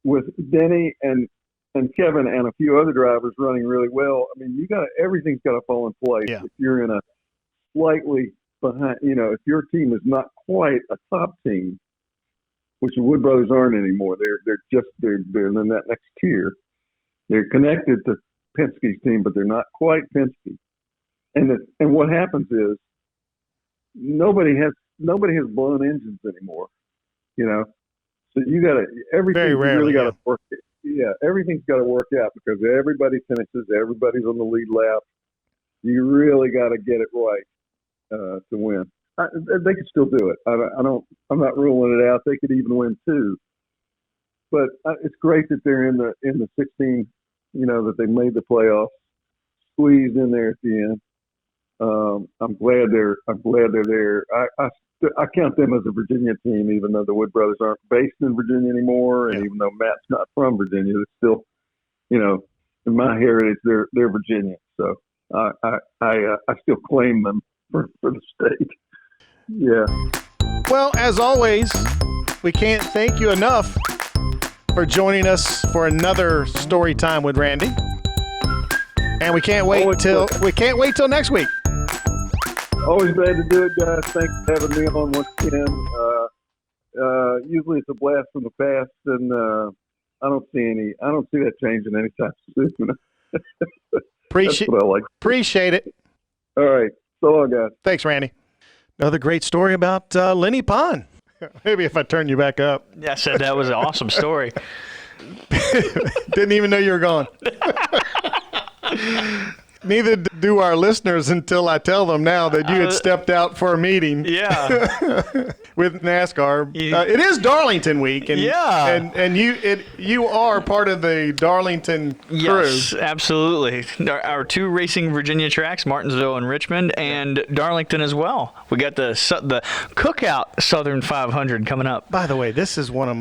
with Denny and Kevin and a few other drivers running really well. I mean, everything's got to fall in place. Yeah. If you're in a slightly behind, if your team is not quite a top team, which the Wood brothers aren't anymore. They're in that next tier. They're connected to Penske's team, but they're not quite Penske. And what happens is nobody has blown engines anymore. So everything really got to work. Yeah, everything's got to work out because everybody finishes. Everybody's on the lead lap. You really got to get it right to win. They could still do it. I'm not ruling it out. They could even win 2. But it's great that they're in the 16. That they made the playoffs, squeezed in there at the end. I'm glad they're there. I count them as a Virginia team, even though the Wood brothers aren't based in Virginia anymore, and even though Matt's not from Virginia, it's still, in my heritage, they're Virginia. So I still claim them for the state. Yeah. Well, as always, we can't thank you enough for joining us for another story time with Randy. And we can't wait till next week. Always glad to do it, guys. Thanks for having me on once again. Usually it's a blast from the past, and I don't see that changing anytime soon. Appreciate it. All right. So long, guys. Thanks, Randy. Another great story about Lennie Pond. Maybe if I turn you back up. Yeah, I said that was an awesome story. Didn't even know you were gone. Neither do our listeners until I tell them now that you had stepped out for a meeting. Yeah. With NASCAR. It is Darlington week. And, and you are part of the Darlington crew. Yes, absolutely. Our two Racing Virginia tracks, Martinsville and Richmond, and Darlington as well. We got the Cookout Southern 500 coming up. By the way, this is one of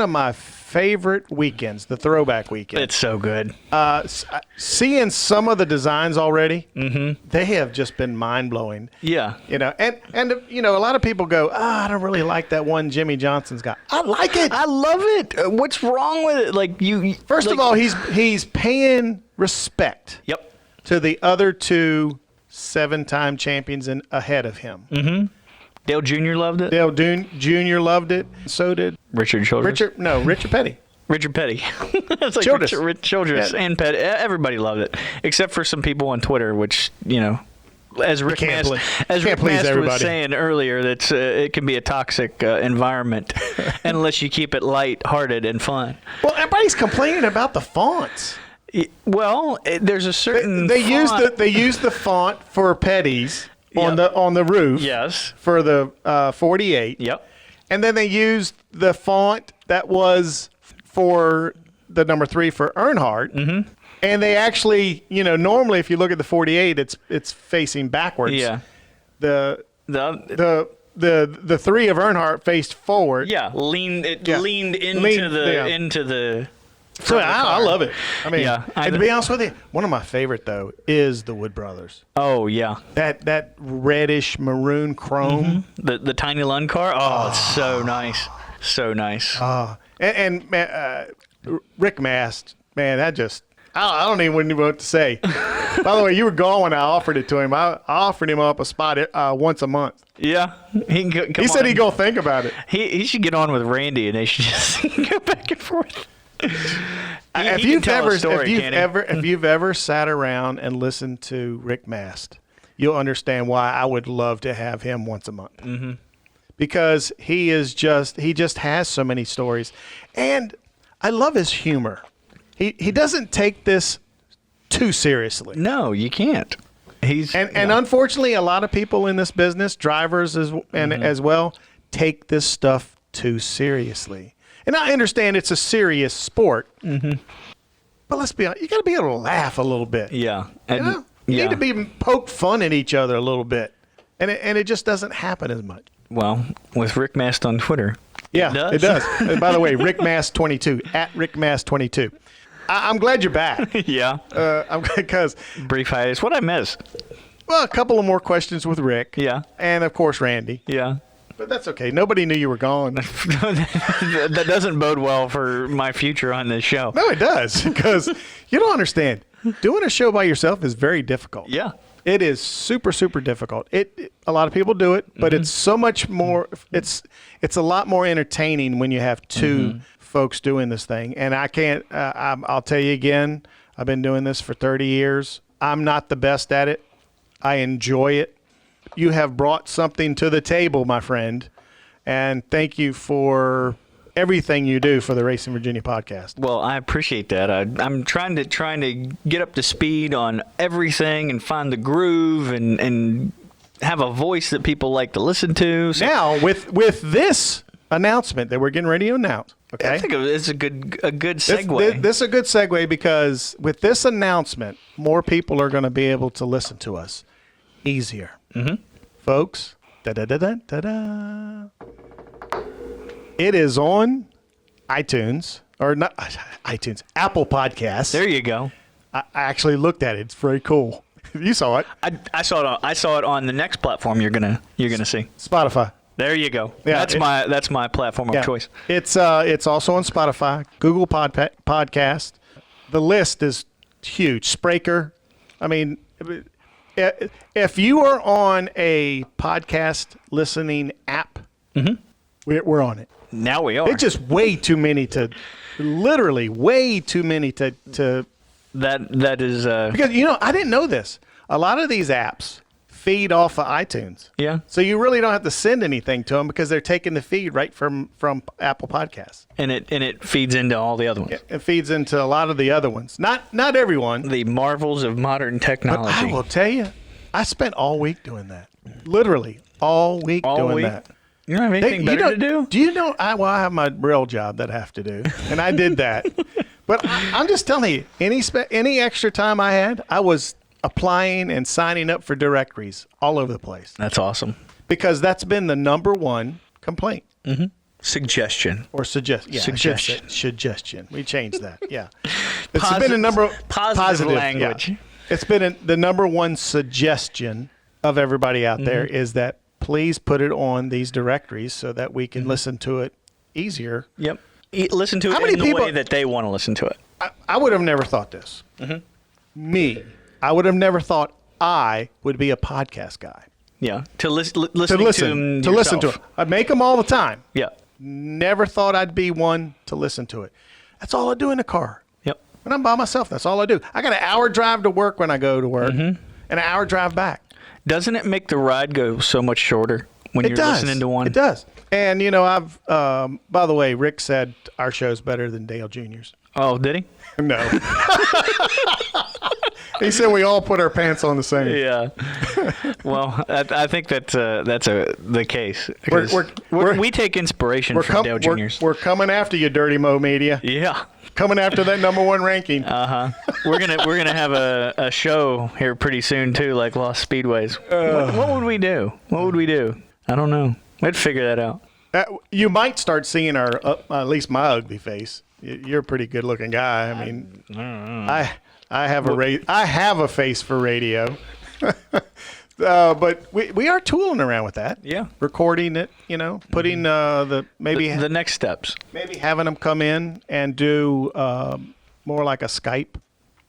my favorite weekends, the throwback weekend. It's so good. Seeing some of the designs already, they have just been mind-blowing. Yeah. And a lot of people go, I don't really like that one Jimmy Johnson's got. I like it. I love it. What's wrong with it? Like First of all, he's paying respect. Yep. To the other two 7-time champions ahead of him. Mm-hmm. Dale Jr. loved it. Dale Jr. loved it. So did Richard Childress. Richard Petty. Richard Petty. It's like Childress. Richard Childress and Petty. Everybody loved it, except for some people on Twitter, which as Rick Mast was saying earlier, that it can be a toxic environment unless you keep it light-hearted and fun. Well, everybody's complaining about the fonts. Well, there's a certain they use the font for Petty's. On the roof, yes, for the 48. Yep, and then they used the font that was for the number 3 for Earnhardt. Mm-hmm. And they actually, normally if you look at the 48, it's facing backwards. Yeah, the 3 of Earnhardt faced forward. Yeah, leaned into the. So I love it. I mean, and to be yeah. honest with you, one of my favorite though is the Wood Brothers. Oh yeah, that reddish maroon chrome. Mm-hmm. The tiny Lund car. Oh, it's so nice, so nice. And Rick Mast, man, that just I don't even know what to say. By the way, you were gone when I offered it to him. I offered him up a spot once a month. Yeah, he said he'd go think about it. He should get on with Randy, and they should just go back and forth. If you've ever sat around and listened to Rick Mast, you'll understand why I would love to have him once a month. Mm-hmm. Because he just has so many stories, and I love his humor. He doesn't take this too seriously. No, you can't. And unfortunately, a lot of people in this business, drivers as well, take this stuff too seriously. And I understand it's a serious sport, but let's be honest, you got to be able to laugh a little bit. Yeah, you need to be poke fun at each other a little bit, and it just doesn't happen as much. Well, with Rick Mast on Twitter, it does. And by the way, Rick Mast 22 at Rick Mast 22. I'm glad you're back. Yeah, because brief hiatus. What I miss? Well, a couple of more questions with Rick. Yeah, and of course Randy. Yeah. But that's okay. Nobody knew you were gone. That doesn't bode well for my future on this show. No, it does, because you don't understand. Doing a show by yourself is very difficult. Yeah. It is super, super difficult. A lot of people do it, but it's so much more. It's a lot more entertaining when you have two folks doing this thing. And I can't. I'll tell you again. I've been doing this for 30 years. I'm not the best at it. I enjoy it. You have brought something to the table, my friend, and thank you for everything you do for the Racing Virginia podcast. Well, I appreciate that. I'm trying to get up to speed on everything and find the groove and have a voice that people like to listen to. So now, with this announcement that we're getting ready to announce, okay? I think it's a good segue. This is a good segue because with this announcement, more people are going to be able to listen to us easier. Folks, da-da-da-da-da-da. It is on iTunes, or not iTunes, Apple Podcasts. There you go. I actually looked at it. It's very cool. You saw it. I saw it on the next platform you're gonna see. Spotify. There you go. Yeah, that's my platform of choice. It's also on Spotify, Google Podcast. The list is huge. Spreaker. I mean, if you are on a podcast listening app, we're on it. Now we are. It's just way too many to That is because I didn't know this. A lot of these apps feed off of iTunes. Yeah. So you really don't have to send anything to them because they're taking the feed right from Apple Podcasts. And it feeds into all the other ones. It feeds into a lot of the other ones. Not everyone. The marvels of modern technology. But I will tell you, I spent all week doing that. Literally all week doing that. You don't have anything better to do? Do you know? I have my real job that I have to do, and I did that. But I'm just telling you, any extra time I had, I was applying and signing up for directories all over the place. That's awesome. Because that's been the number one complaint. Mm-hmm. Suggestion. Or suggestion. Yeah, suggestion. Suggestion. We changed that. Yeah. It's been a positive language. Yeah. It's been the number one suggestion of everybody out there is that please put it on these directories so that we can listen to it easier. Yep. Listen to it in the way that they want to listen to it. I would have never thought this. Me. I would have never thought I would be a podcast guy. Yeah. To listen to it. I make them all the time. Yeah. Never thought I'd be one to listen to it. That's all I do in the car. Yep. When I'm by myself, that's all I do. I got an hour drive to work when I go to work and an hour drive back. Doesn't it make the ride go so much shorter when you're listening to one? It does. And, I've, by the way, Rick said our show's better than Dale Jr.'s. Oh, did he? No. He said we all put our pants on the same. Yeah. Well, I think that's the case. We take inspiration from Dale Jr.'s. We're coming after you, Dirty Mo Media. Yeah. Coming after that number one ranking. We're gonna have a show here pretty soon too, like Lost Speedways. What would we do? What would we do? I don't know. We'd figure that out. You might start seeing our, at least my ugly face. You're a pretty good looking guy. I mean, I have a face for radio. But we are tooling around with that. Yeah. Recording it, putting the next steps. Maybe having them come in and do more like a Skype.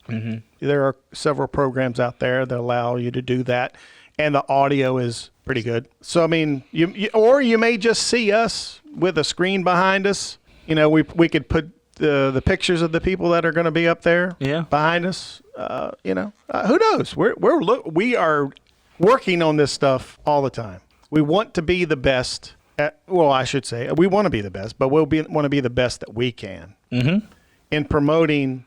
Mm-hmm. There are several programs out there that allow you to do that, and the audio is pretty good. So I mean, you may just see us with a screen behind us. We could put the pictures of the people that are going to be up there behind us. Who knows? We are working on this stuff all the time. We want to be the best. I should say we want to be the best, but want to be the best that we can in promoting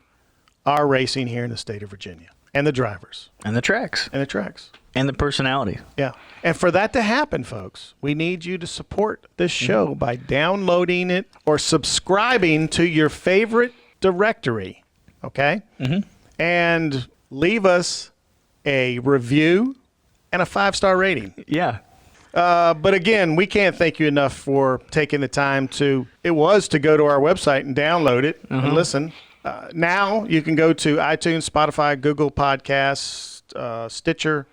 our racing here in the state of Virginia, and the drivers, and the tracks, and the personality. Yeah, and for that to happen, folks, we need you to support this show by downloading it or subscribing to your favorite directory. Okay, and leave us a review and a 5-star rating. Yeah. But again, we can't thank you enough for taking the time to go to our website and download it and listen. Now you can go to iTunes, Spotify, Google Podcasts, Stitcher,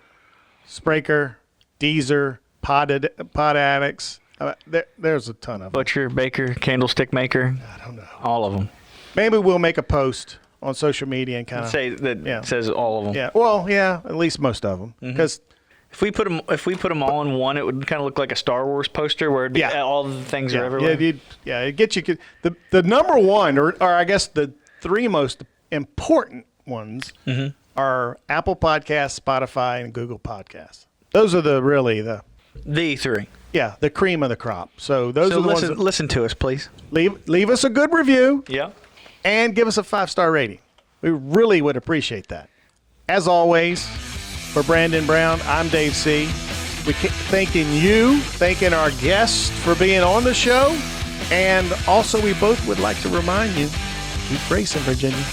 Spreaker, Deezer, Pod Addicts. There's a ton of them. Butcher, baker, candlestick maker. I don't know. All of them. Maybe we'll make a post on social media and kind of say that says all of them. Yeah. Well, yeah, at least most of them. Because if we put them all in one, it would kind of look like a Star Wars poster where all the things are everywhere. It gets you the number one, or I guess the three most important ones are Apple Podcasts, Spotify, and Google Podcasts. Those are the three. Yeah, the cream of the crop. So those are the ones. Listen to us, please. Leave us a good review. Yeah. And give us a 5-star rating. We really would appreciate that. As always, for Brandon Brown, I'm Dave C. Thanking our guests for being on the show. And also, we both would like to remind you, keep racing, Virginia.